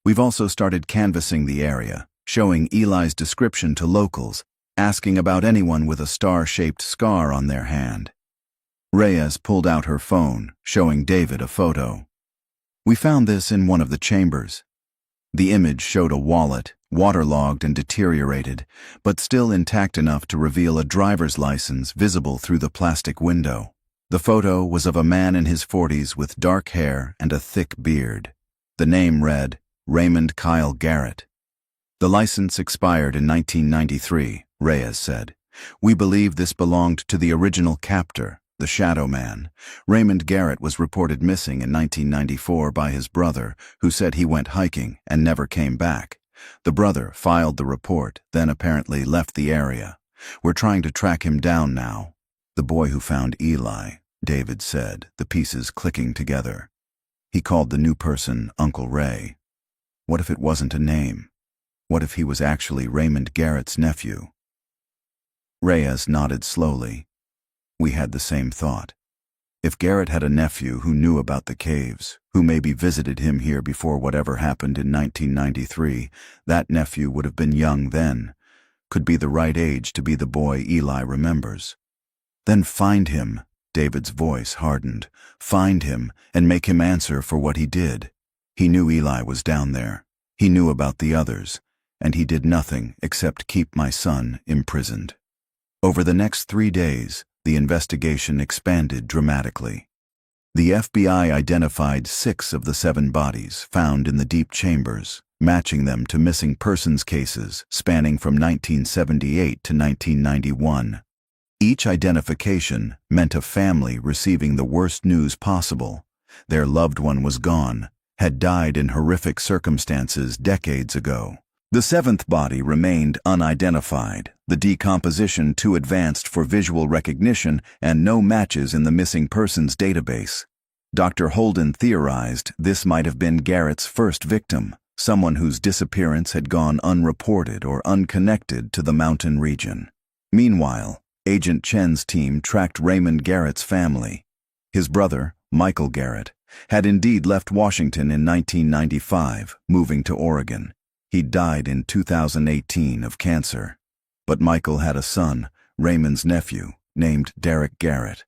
We've also started canvassing the area, showing Eli's description to locals, asking about anyone with a star-shaped scar on their hand." Reyes pulled out her phone, showing David a photo. "We found this in one of the chambers." The image showed a wallet, waterlogged and deteriorated, but still intact enough to reveal a driver's license visible through the plastic window. The photo was of a man in his 40s with dark hair and a thick beard. The name read, Raymond Kyle Garrett. "The license expired in 1993, Reyes said. "We believe this belonged to the original captor, the Shadow Man. Raymond Garrett was reported missing in 1994 by his brother, who said he went hiking and never came back. The brother filed the report, then apparently left the area. We're trying to track him down now." "The boy who found Eli," David said, the pieces clicking together. "He called the new person Uncle Ray. What if it wasn't a name? What if he was actually Raymond Garrett's nephew?" Reyes nodded slowly. "We had the same thought. If Garrett had a nephew who knew about the caves, who maybe visited him here before whatever happened in 1993, that nephew would have been young then, could be the right age to be the boy Eli remembers. Then find him." David's voice hardened. "Find him and make him answer for what he did. He knew Eli was down there. He knew about the others, and he did nothing except keep my son imprisoned." Over the next 3 days, the investigation expanded dramatically. The FBI identified 6 of the 7 bodies found in the deep chambers, matching them to missing persons cases spanning from 1978 to 1991. Each identification meant a family receiving the worst news possible. Their loved one was gone, had died in horrific circumstances decades ago. The 7th body remained unidentified, the decomposition too advanced for visual recognition and no matches in the missing persons database. Dr. Holden theorized this might have been Garrett's first victim, someone whose disappearance had gone unreported or unconnected to the mountain region. Meanwhile, Agent Chen's team tracked Raymond Garrett's family. His brother, Michael Garrett, had indeed left Washington in 1995, moving to Oregon. He died in 2018 of cancer. But Michael had a son, Raymond's nephew, named Derek Garrett.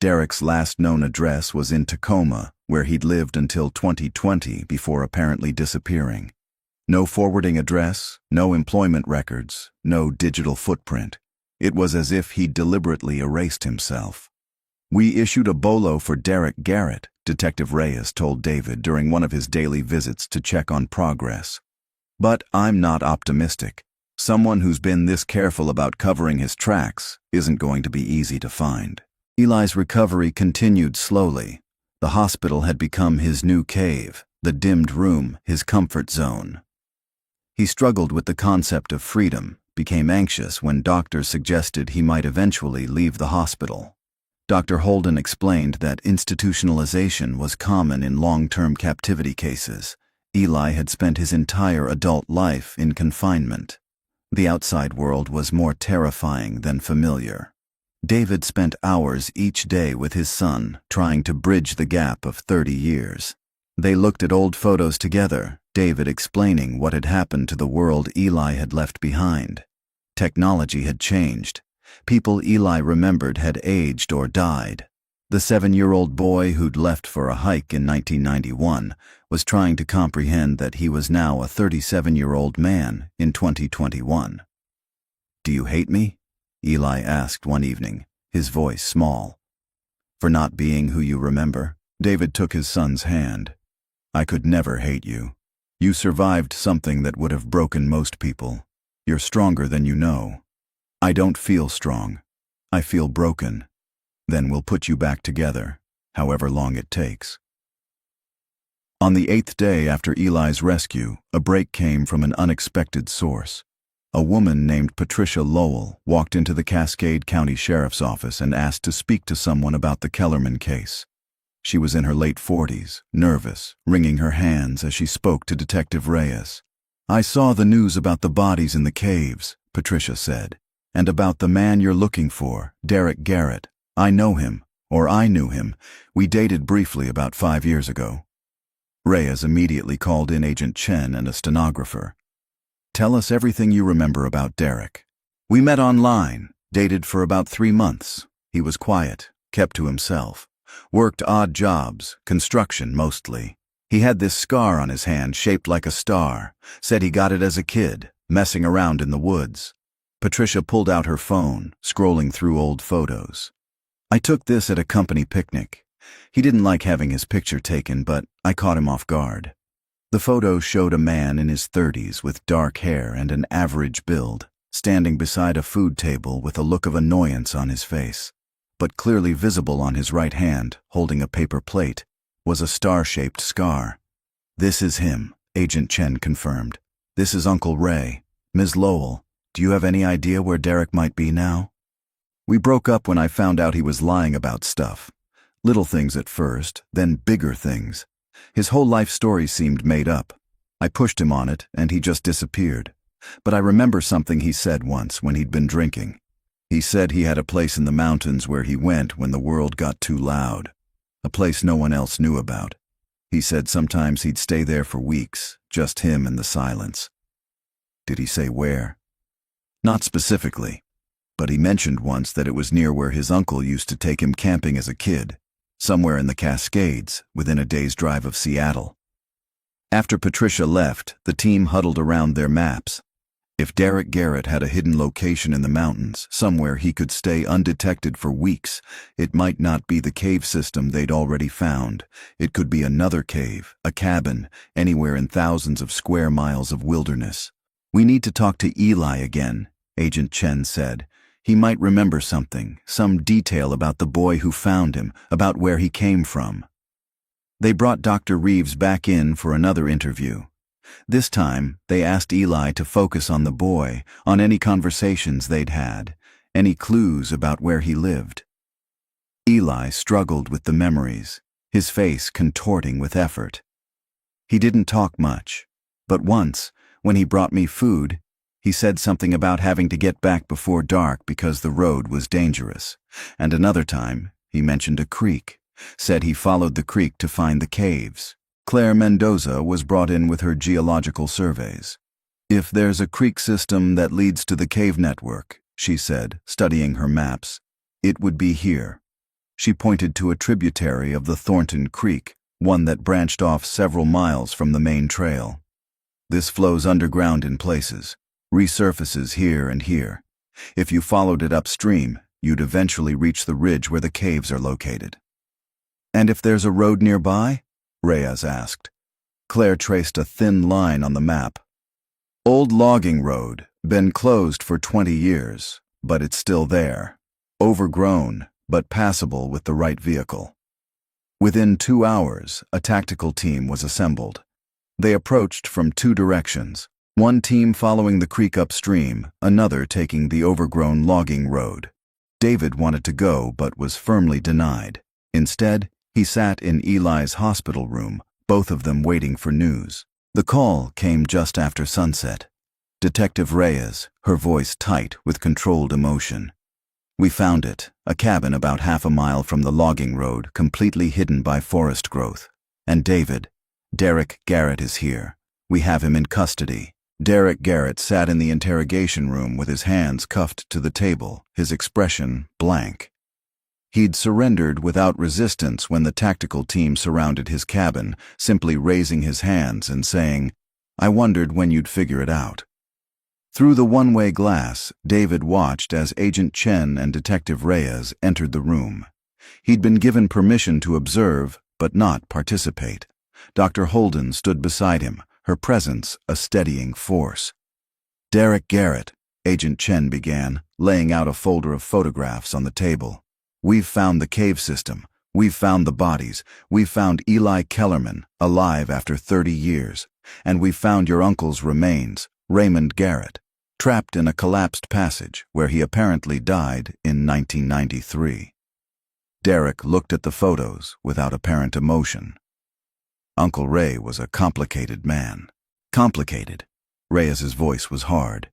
Derek's last known address was in Tacoma, where he'd lived until 2020 before apparently disappearing. No forwarding address, no employment records, no digital footprint. It was as if he'd deliberately erased himself. "We issued a bolo for Derek Garrett," Detective Reyes told David during one of his daily visits to check on progress. "But I'm not optimistic. Someone who's been this careful about covering his tracks isn't going to be easy to find." Eli's recovery continued slowly. The hospital had become his new cave, the dimmed room his comfort zone. He struggled with the concept of freedom, became anxious when doctors suggested he might eventually leave the hospital. Dr. Holden explained that institutionalization was common in long-term captivity cases. Eli had spent his entire adult life in confinement. The outside world was more terrifying than familiar. David spent hours each day with his son, trying to bridge the gap of 30 years. They looked at old photos together, David explaining what had happened to the world Eli had left behind. Technology had changed. People Eli remembered had aged or died. The 7-year-old boy who'd left for a hike in 1991 was trying to comprehend that he was now a 37-year-old man in 2021. "Do you hate me?" Eli asked one evening, his voice small. "For not being who you remember?" David took his son's hand. "I could never hate you. You survived something that would have broken most people. You're stronger than you know. I don't feel strong. I feel broken. Then we'll put you back together, however long it takes." On the 8th day after Eli's rescue, a break came from an unexpected source. A woman named Patricia Lowell walked into the Cascade County Sheriff's Office and asked to speak to someone about the Kellerman case. She was in her late 40s, nervous, wringing her hands as she spoke to Detective Reyes. "I saw the news about the bodies in the caves," Patricia said, "and about the man you're looking for, Derek Garrett. I know him, or I knew him. We dated briefly about 5 years ago." Reyes immediately called in Agent Chen and a stenographer. "Tell us everything you remember about Derek." "We met online, dated for about 3 months. He was quiet, kept to himself. Worked odd jobs, construction mostly. He had this scar on his hand shaped like a star. Said he got it as a kid, messing around in the woods." Patricia pulled out her phone, scrolling through old photos. "I took this at a company picnic. He didn't like having his picture taken, but I caught him off guard." The photo showed a man in his 30s with dark hair and an average build, standing beside a food table with a look of annoyance on his face. But clearly visible on his right hand, holding a paper plate, was a star-shaped scar. "This is him," Agent Chen confirmed. "This is Uncle Ray. Ms. Lowell, do you have any idea where Derek might be now?" "We broke up when I found out he was lying about stuff. Little things at first, then bigger things. His whole life story seemed made up. I pushed him on it, and he just disappeared. But I remember something he said once when he'd been drinking. He said he had a place in the mountains where he went when the world got too loud. A place no one else knew about. He said sometimes he'd stay there for weeks, just him and the silence." "Did he say where?" "Not specifically, but he mentioned once that it was near where his uncle used to take him camping as a kid, somewhere in the Cascades, within a day's drive of Seattle." After Patricia left, the team huddled around their maps. If Derek Garrett had a hidden location in the mountains, somewhere he could stay undetected for weeks, it might not be the cave system they'd already found. It could be another cave, a cabin, anywhere in thousands of square miles of wilderness. "We need to talk to Eli again," Agent Chen said. "He might remember something, some detail about the boy who found him, about where he came from." They brought Dr. Reeves back in for another interview. This time, they asked Eli to focus on the boy, on any conversations they'd had, any clues about where he lived. Eli struggled with the memories, his face contorting with effort. "He didn't talk much, but once, when he brought me food, he said something about having to get back before dark because the road was dangerous. And another time, he mentioned a creek, said he followed the creek to find the caves." Claire Mendoza was brought in with her geological surveys. "If there's a creek system that leads to the cave network," she said, studying her maps, "it would be here." She pointed to a tributary of the Thornton Creek, one that branched off several miles from the main trail. "This flows underground in places, resurfaces here and here. If you followed it upstream, you'd eventually reach the ridge where the caves are located." "And if there's a road nearby?" Reyes asked. Claire traced a thin line on the map. "Old logging road, been closed for 20 years, but it's still there. Overgrown, but passable with the right vehicle." Within 2 hours, a tactical team was assembled. They approached from 2 directions, one team following the creek upstream, another taking the overgrown logging road. David wanted to go but was firmly denied. Instead, he sat in Eli's hospital room, both of them waiting for news. The call came just after sunset. Detective Reyes, her voice tight with controlled emotion. "We found it, a cabin about half a mile from the logging road, completely hidden by forest growth. And Derek Garrett is here. We have him in custody." Derek Garrett sat in the interrogation room with his hands cuffed to the table, his expression blank. He'd surrendered without resistance when the tactical team surrounded his cabin, simply raising his hands and saying, "I wondered when you'd figure it out." Through the one-way glass, David watched as Agent Chen and Detective Reyes entered the room. He'd been given permission to observe, but not participate. Dr. Holden stood beside him, her presence a steadying force. "Derek Garrett," Agent Chen began, laying out a folder of photographs on the table. "We've found the cave system. We've found the bodies. We've found Eli Kellerman, alive after 30 years. And we've found your uncle's remains, Raymond Garrett. trapped in a collapsed passage where he apparently died in 1993. Derek looked at the photos without apparent emotion. Uncle Ray was a complicated man. Complicated. Reyes's voice was hard.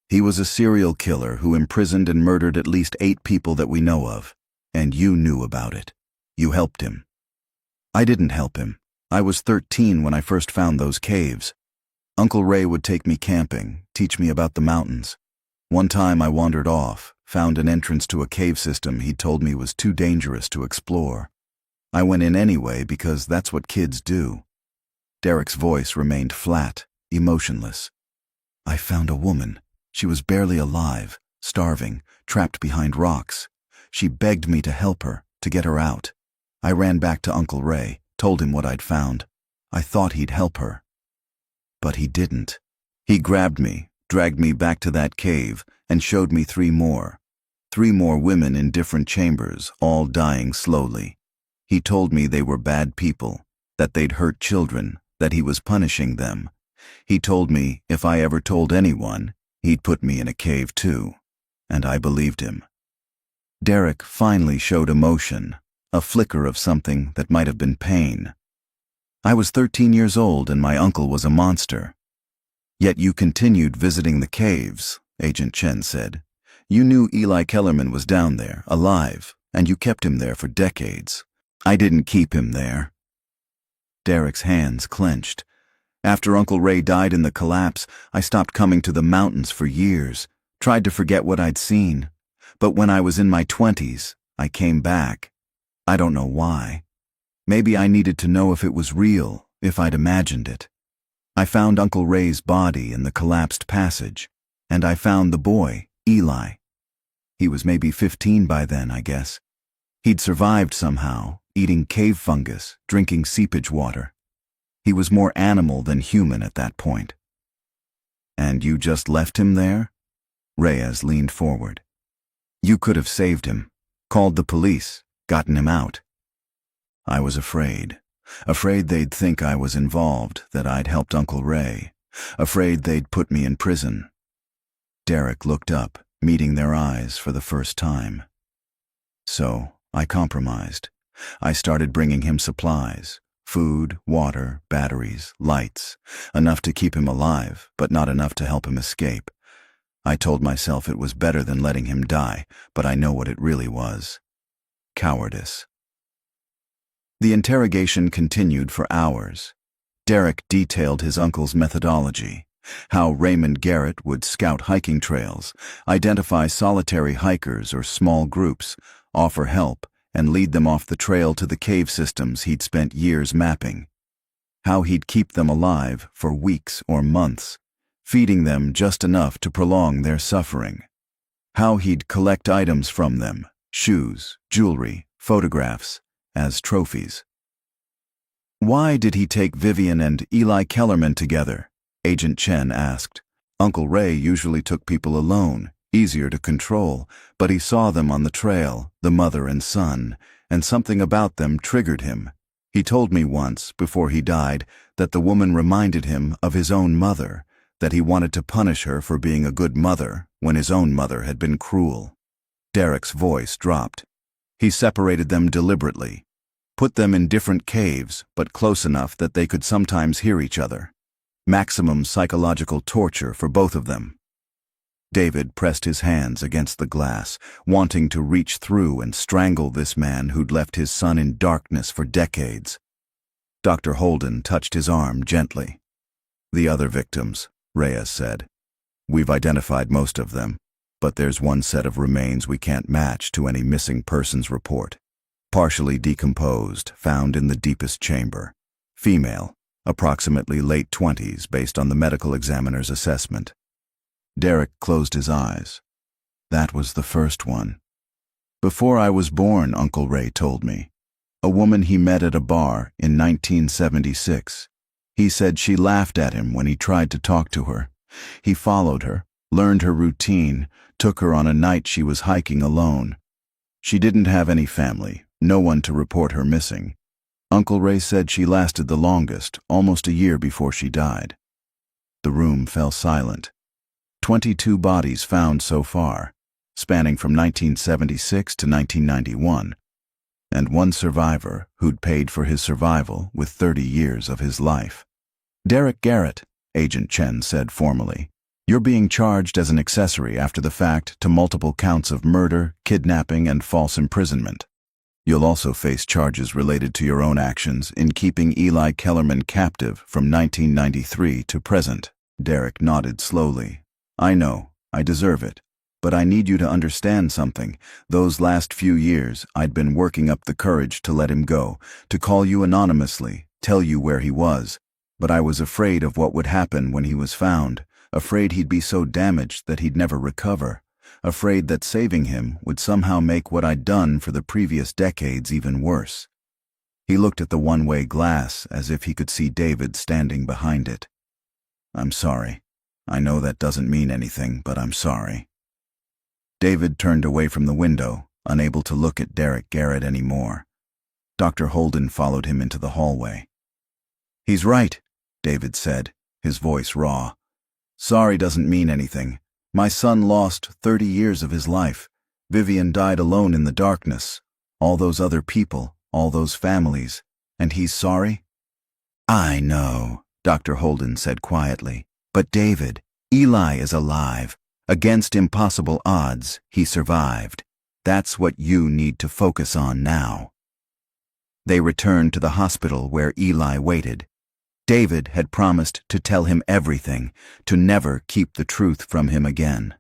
He was a serial killer who imprisoned and murdered at least 8 people that we know of, and you knew about it. You helped him. I didn't help him. I was 13 when I first found those caves. Uncle Ray would take me camping, teach me about the mountains. One time I wandered off, found an entrance to a cave system he'd told me was too dangerous to explore. I went in anyway because that's what kids do. Derek's voice remained flat, emotionless. I found a woman. She was barely alive, starving, trapped behind rocks. She begged me to help her, to get her out. I ran back to Uncle Ray, told him what I'd found. I thought he'd help her. But he didn't. He grabbed me, dragged me back to that cave, and showed me 3 more. 3 more women in different chambers, all dying slowly. He told me they were bad people, that they'd hurt children, that he was punishing them. He told me if I ever told anyone, he'd put me in a cave too. And I believed him. Derek finally showed emotion, a flicker of something that might have been pain. I was 13 years old and my uncle was a monster. Yet you continued visiting the caves, Agent Chen said. You knew Eli Kellerman was down there, alive, and you kept him there for decades. I didn't keep him there. Derek's hands clenched. After Uncle Ray died in the collapse, I stopped coming to the mountains for years, tried to forget what I'd seen. But when I was in my 20s, I came back. I don't know why. Maybe I needed to know if it was real, if I'd imagined it. I found Uncle Ray's body in the collapsed passage, and I found the boy, Eli. He was maybe 15 by then, I guess. He'd survived somehow, eating cave fungus, drinking seepage water. He was more animal than human at that point. And you just left him there? Reyes leaned forward. You could have saved him, called the police, gotten him out. I was afraid they'd think I was involved, that I'd helped Uncle Ray, afraid they'd put me in prison. Derek looked up, meeting their eyes for the first time. So I compromised. I started bringing him supplies, food, water, batteries, lights, enough to keep him alive, but not enough to help him escape. I told myself it was better than letting him die, but I know what it really was. Cowardice. The interrogation continued for hours. Derek detailed his uncle's methodology, how Raymond Garrett would scout hiking trails, identify solitary hikers or small groups, offer help, and lead them off the trail to the cave systems he'd spent years mapping. How he'd keep them alive for weeks or months, feeding them just enough to prolong their suffering. How he'd collect items from them, shoes, jewelry, photographs, as trophies. Why did he take Vivian and Eli Kellerman together? Agent Chen asked. Uncle Ray usually took people alone, easier to control, but he saw them on the trail, the mother and son, and something about them triggered him. He told me once, before he died, that the woman reminded him of his own mother, that he wanted to punish her for being a good mother when his own mother had been cruel. Derek's voice dropped. He separated them deliberately, put them in different caves, but close enough that they could sometimes hear each other. Maximum psychological torture for both of them. David pressed his hands against the glass, wanting to reach through and strangle this man who'd left his son in darkness for decades. Dr. Holden touched his arm gently. The other victims, Reyes said. We've identified most of them, but there's one set of remains we can't match to any missing persons report. Partially decomposed, found in the deepest chamber. Female, approximately late 20s based on the medical examiner's assessment. Derek closed his eyes. That was the first one. Before I was born, Uncle Ray told me. A woman he met at a bar in 1976. He said she laughed at him when he tried to talk to her. He followed her, learned her routine, took her on a night she was hiking alone. She didn't have any family, no one to report her missing. Uncle Ray said she lasted the longest, almost a year before she died. The room fell silent. 22 bodies found so far, spanning from 1976 to 1991, and one survivor who'd paid for his survival with 30 years of his life. "Derek Garrett," Agent Chen said formally, "you're being charged as an accessory after the fact to multiple counts of murder, kidnapping, and false imprisonment. You'll also face charges related to your own actions in keeping Eli Kellerman captive from 1993 to present." Derek nodded slowly. "I know, I deserve it. But I need you to understand something. Those last few years, I'd been working up the courage to let him go, to call you anonymously, tell you where he was. But I was afraid of what would happen when he was found, afraid he'd be so damaged that he'd never recover, afraid that saving him would somehow make what I'd done for the previous decades even worse." He looked at the one-way glass as if he could see David standing behind it. "I'm sorry. I know that doesn't mean anything, but I'm sorry." David turned away from the window, unable to look at Derek Garrett anymore. Dr. Holden followed him into the hallway. "He's right," David said, his voice raw. "Sorry doesn't mean anything. My son lost 30 years of his life. Vivian died alone in the darkness. All those other people, all those families. And he's sorry?" "I know," Dr. Holden said quietly. "But David, Eli is alive. Against impossible odds, he survived. That's what you need to focus on now." They returned to the hospital where Eli waited. David had promised to tell him everything, to never keep the truth from him again.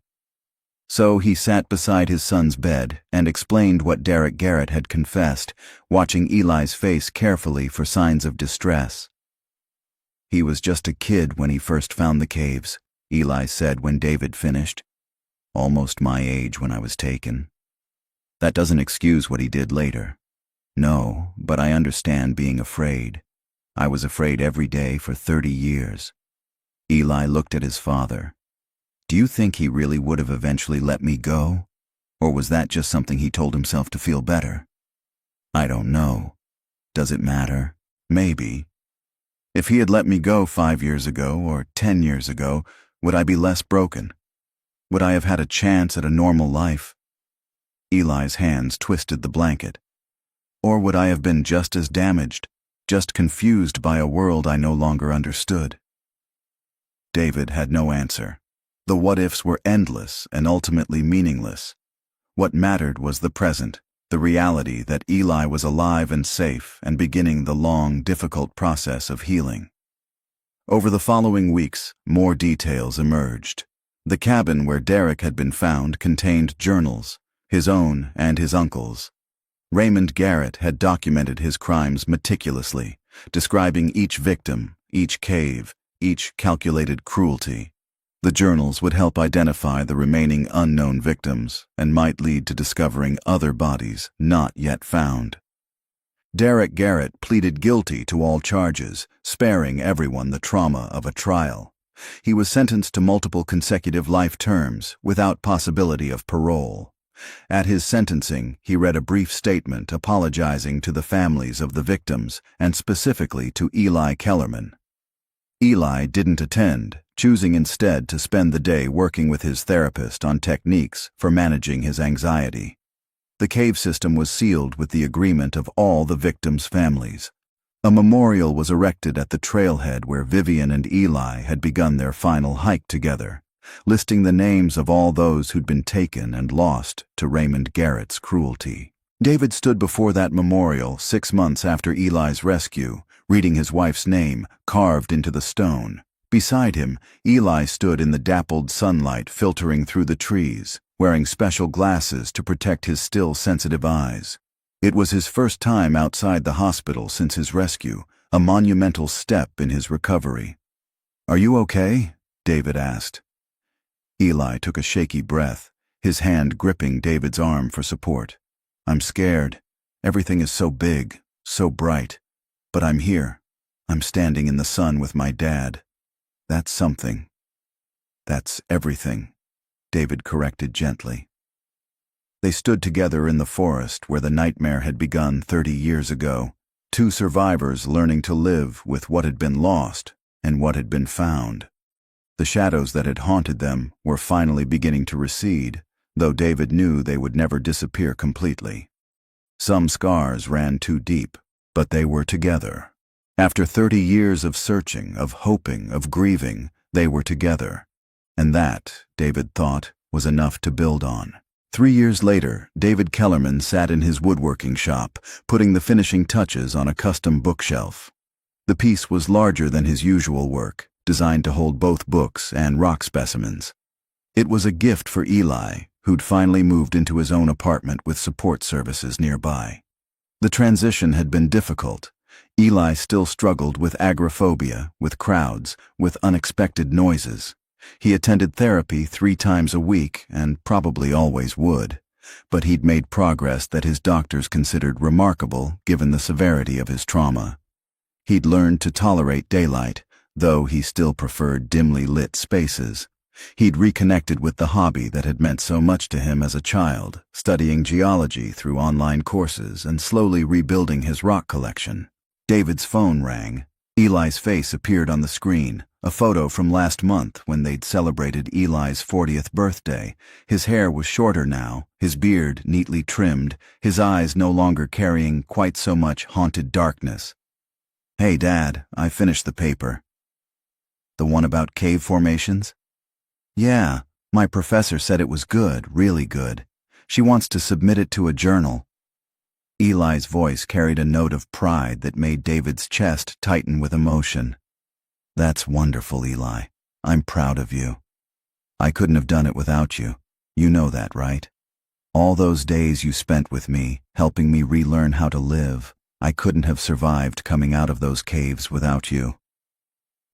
So he sat beside his son's bed and explained what Derek Garrett had confessed, watching Eli's face carefully for signs of distress. "He was just a kid when he first found the caves," Eli said when David finished. "Almost my age when I was taken. That doesn't excuse what he did later. No, but I understand being afraid. I was afraid every day for 30 years. Eli looked at his father. "Do you think he really would have eventually let me go? Or was that just something he told himself to feel better? I don't know. Does it matter? Maybe. If he had let me go 5 years ago or 10 years ago, would I be less broken? Would I have had a chance at a normal life?" Eli's hands twisted the blanket. "Or would I have been just as damaged, just confused by a world I no longer understood?" David had no answer. The what-ifs were endless and ultimately meaningless. What mattered was the present, the reality that Eli was alive and safe and beginning the long, difficult process of healing. Over the following weeks, more details emerged. The cabin where Derek had been found contained journals, his own and his uncle's. Raymond Garrett had documented his crimes meticulously, describing each victim, each cave, each calculated cruelty. The journals would help identify the remaining unknown victims and might lead to discovering other bodies not yet found. Derek Garrett pleaded guilty to all charges, sparing everyone the trauma of a trial. He was sentenced to multiple consecutive life terms without possibility of parole. At his sentencing, he read a brief statement apologizing to the families of the victims and specifically to Eli Kellerman. Eli didn't attend, choosing instead to spend the day working with his therapist on techniques for managing his anxiety. The cave system was sealed with the agreement of all the victims' families. A memorial was erected at the trailhead where Vivian and Eli had begun their final hike together, listing the names of all those who'd been taken and lost to Raymond Garrett's cruelty. David stood before that memorial 6 months after Eli's rescue, reading his wife's name carved into the stone. Beside him, Eli stood in the dappled sunlight filtering through the trees, wearing special glasses to protect his still sensitive eyes. It was his first time outside the hospital since his rescue, a monumental step in his recovery. "Are you okay?" David asked. Eli took a shaky breath, his hand gripping David's arm for support. "I'm scared. Everything is so big, so bright. But I'm here. I'm standing in the sun with my dad. That's something." "That's everything," David corrected gently. They stood together in the forest where the nightmare had begun 30 years ago, two survivors learning to live with what had been lost and what had been found. The shadows that had haunted them were finally beginning to recede, though David knew they would never disappear completely. Some scars ran too deep, but they were together. After 30 years of searching, of hoping, of grieving, they were together. And that, David thought, was enough to build on. 3 years later, David Kellerman sat in his woodworking shop, putting the finishing touches on a custom bookshelf. The piece was larger than his usual work, designed to hold both books and rock specimens. It was a gift for Eli, who'd finally moved into his own apartment with support services nearby. The transition had been difficult. Eli still struggled with agoraphobia, with crowds, with unexpected noises. He attended therapy 3 times a week, and probably always would, but he'd made progress that his doctors considered remarkable given the severity of his trauma. He'd learned to tolerate daylight, though he still preferred dimly lit spaces. He'd reconnected with the hobby that had meant so much to him as a child, studying geology through online courses and slowly rebuilding his rock collection. David's phone rang. Eli's face appeared on the screen, a photo from last month when they'd celebrated Eli's 40th birthday. His hair was shorter now, his beard neatly trimmed, his eyes no longer carrying quite so much haunted darkness. "Hey, Dad, I finished the paper." "The one about cave formations?" "Yeah, my professor said it was good, really good. She wants to submit it to a journal." Eli's voice carried a note of pride that made David's chest tighten with emotion. "That's wonderful, Eli. I'm proud of you. I couldn't have done it without you. You know that, right? All those days you spent with me, helping me relearn how to live, I couldn't have survived coming out of those caves without you."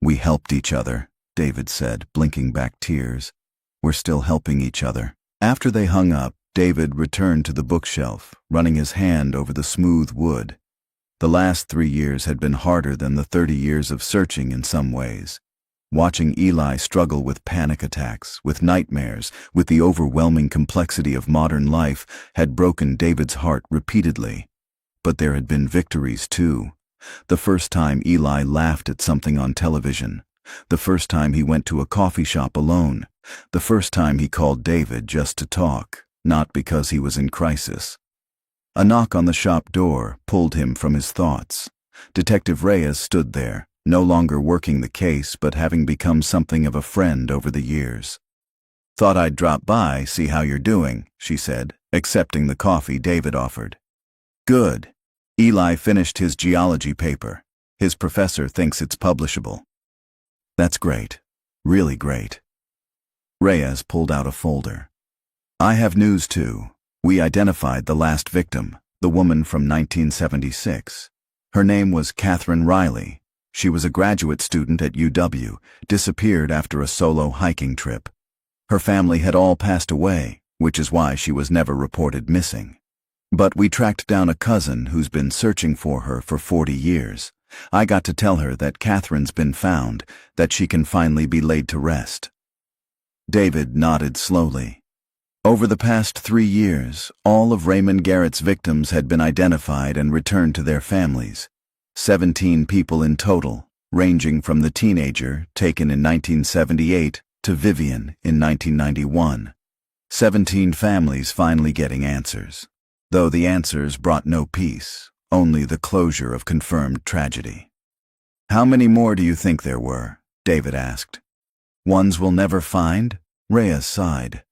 "We helped each other," David said, blinking back tears. "We're still helping each other." After they hung up, David returned to the bookshelf, running his hand over the smooth wood. The last 3 years had been harder than the 30 years of searching in some ways. Watching Eli struggle with panic attacks, with nightmares, with the overwhelming complexity of modern life had broken David's heart repeatedly. But there had been victories too. The first time Eli laughed at something on television. The first time he went to a coffee shop alone. The first time he called David just to talk, not because he was in crisis. A knock on the shop door pulled him from his thoughts. Detective Reyes stood there, no longer working the case but having become something of a friend over the years. "Thought I'd drop by, see how you're doing," she said, accepting the coffee David offered. "Good." Eli finished his geology paper. His professor thinks it's publishable. "That's great. Really great." Reyes pulled out a folder. "I have news too. We identified the last victim, the woman from 1976. Her name was Catherine Riley. She was a graduate student at UW, disappeared after a solo hiking trip. Her family had all passed away, which is why she was never reported missing. But we tracked down a cousin who's been searching for her for 40 years. I got to tell her that Catherine's been found, that she can finally be laid to rest." David nodded slowly. Over the past 3 years, all of Raymond Garrett's victims had been identified and returned to their families. 17 people in total, ranging from the teenager taken in 1978 to Vivian in 1991. 17 families finally getting answers. Though the answers brought no peace, only the closure of confirmed tragedy. "How many more do you think there were?" David asked. "Ones we'll never find?" Reyes sighed.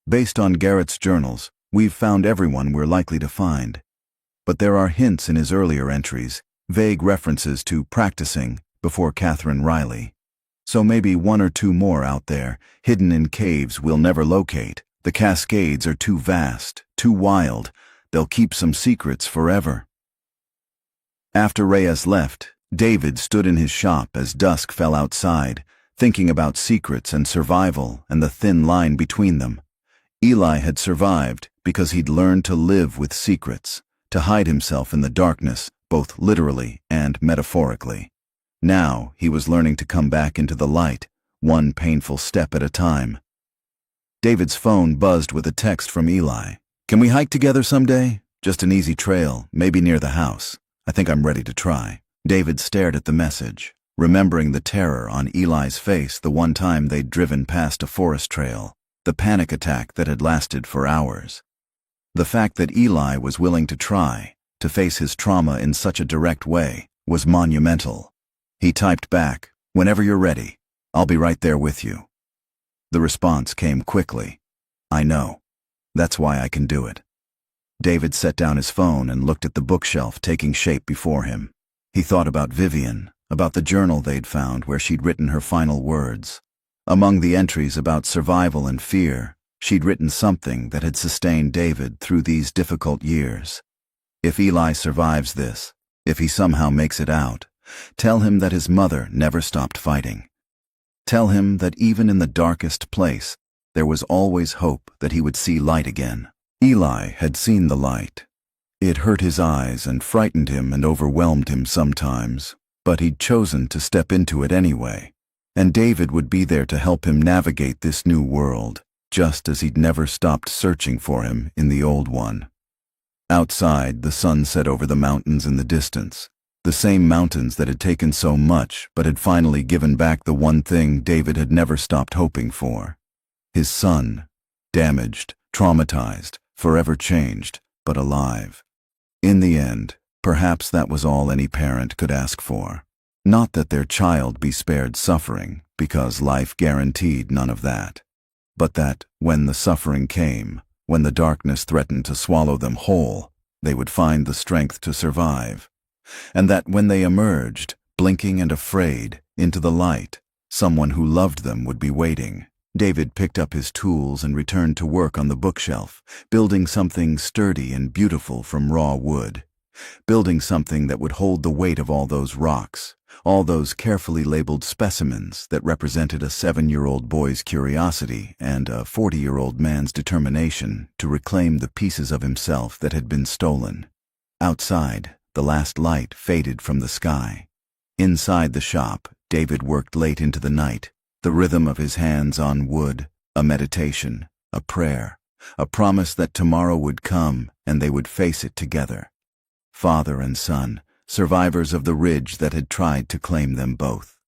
"Based on Garrett's journals, we've found everyone we're likely to find. But there are hints in his earlier entries, vague references to practicing before Catherine Riley. So maybe 1 or 2 more out there, hidden in caves we'll never locate. The Cascades are too vast, too wild. They'll keep some secrets forever." After Reyes left, David stood in his shop as dusk fell outside, thinking about secrets and survival and the thin line between them. Eli had survived because he'd learned to live with secrets, to hide himself in the darkness, both literally and metaphorically. Now he was learning to come back into the light, one painful step at a time. David's phone buzzed with a text from Eli. "Can we hike together someday? Just an easy trail, maybe near the house. I think I'm ready to try." David stared at the message. remembering the terror on Eli's face the one time they'd driven past a forest trail, the panic attack that had lasted for hours. The fact that Eli was willing to try to face his trauma in such a direct way was monumental. He typed back, "Whenever you're ready, I'll be right there with you." The response came quickly. "I know. That's why I can do it." David set down his phone and looked at the bookshelf taking shape before him. He thought about Vivian, about the journal they'd found where she'd written her final words. Among the entries about survival and fear, she'd written something that had sustained David through these difficult years. If Eli survives this, if he somehow makes it out, tell him that his mother never stopped fighting. Tell him that even in the darkest place, there was always hope that he would see light again. Eli had seen the light. It hurt his eyes and frightened him and overwhelmed him sometimes, but he'd chosen to step into it anyway. And David would be there to help him navigate this new world, just as he'd never stopped searching for him in the old one. Outside, the sun set over the mountains in the distance, the same mountains that had taken so much but had finally given back the one thing David had never stopped hoping for. His son, damaged, traumatized, forever changed, but alive. In the end, perhaps that was all any parent could ask for. Not that their child be spared suffering, because life guaranteed none of that. But that, when the suffering came, when the darkness threatened to swallow them whole, they would find the strength to survive. And that when they emerged, blinking and afraid, into the light, someone who loved them would be waiting. David picked up his tools and returned to work on the bookshelf, building something sturdy and beautiful from raw wood. Building something that would hold the weight of all those rocks, all those carefully labeled specimens that represented a 7-year-old boy's curiosity and a 40-year-old man's determination to reclaim the pieces of himself that had been stolen. Outside, the last light faded from the sky. Inside the shop, David worked late into the night, the rhythm of his hands on wood, a meditation, a prayer, a promise that tomorrow would come and they would face it together. Father and son, survivors of the ridge that had tried to claim them both.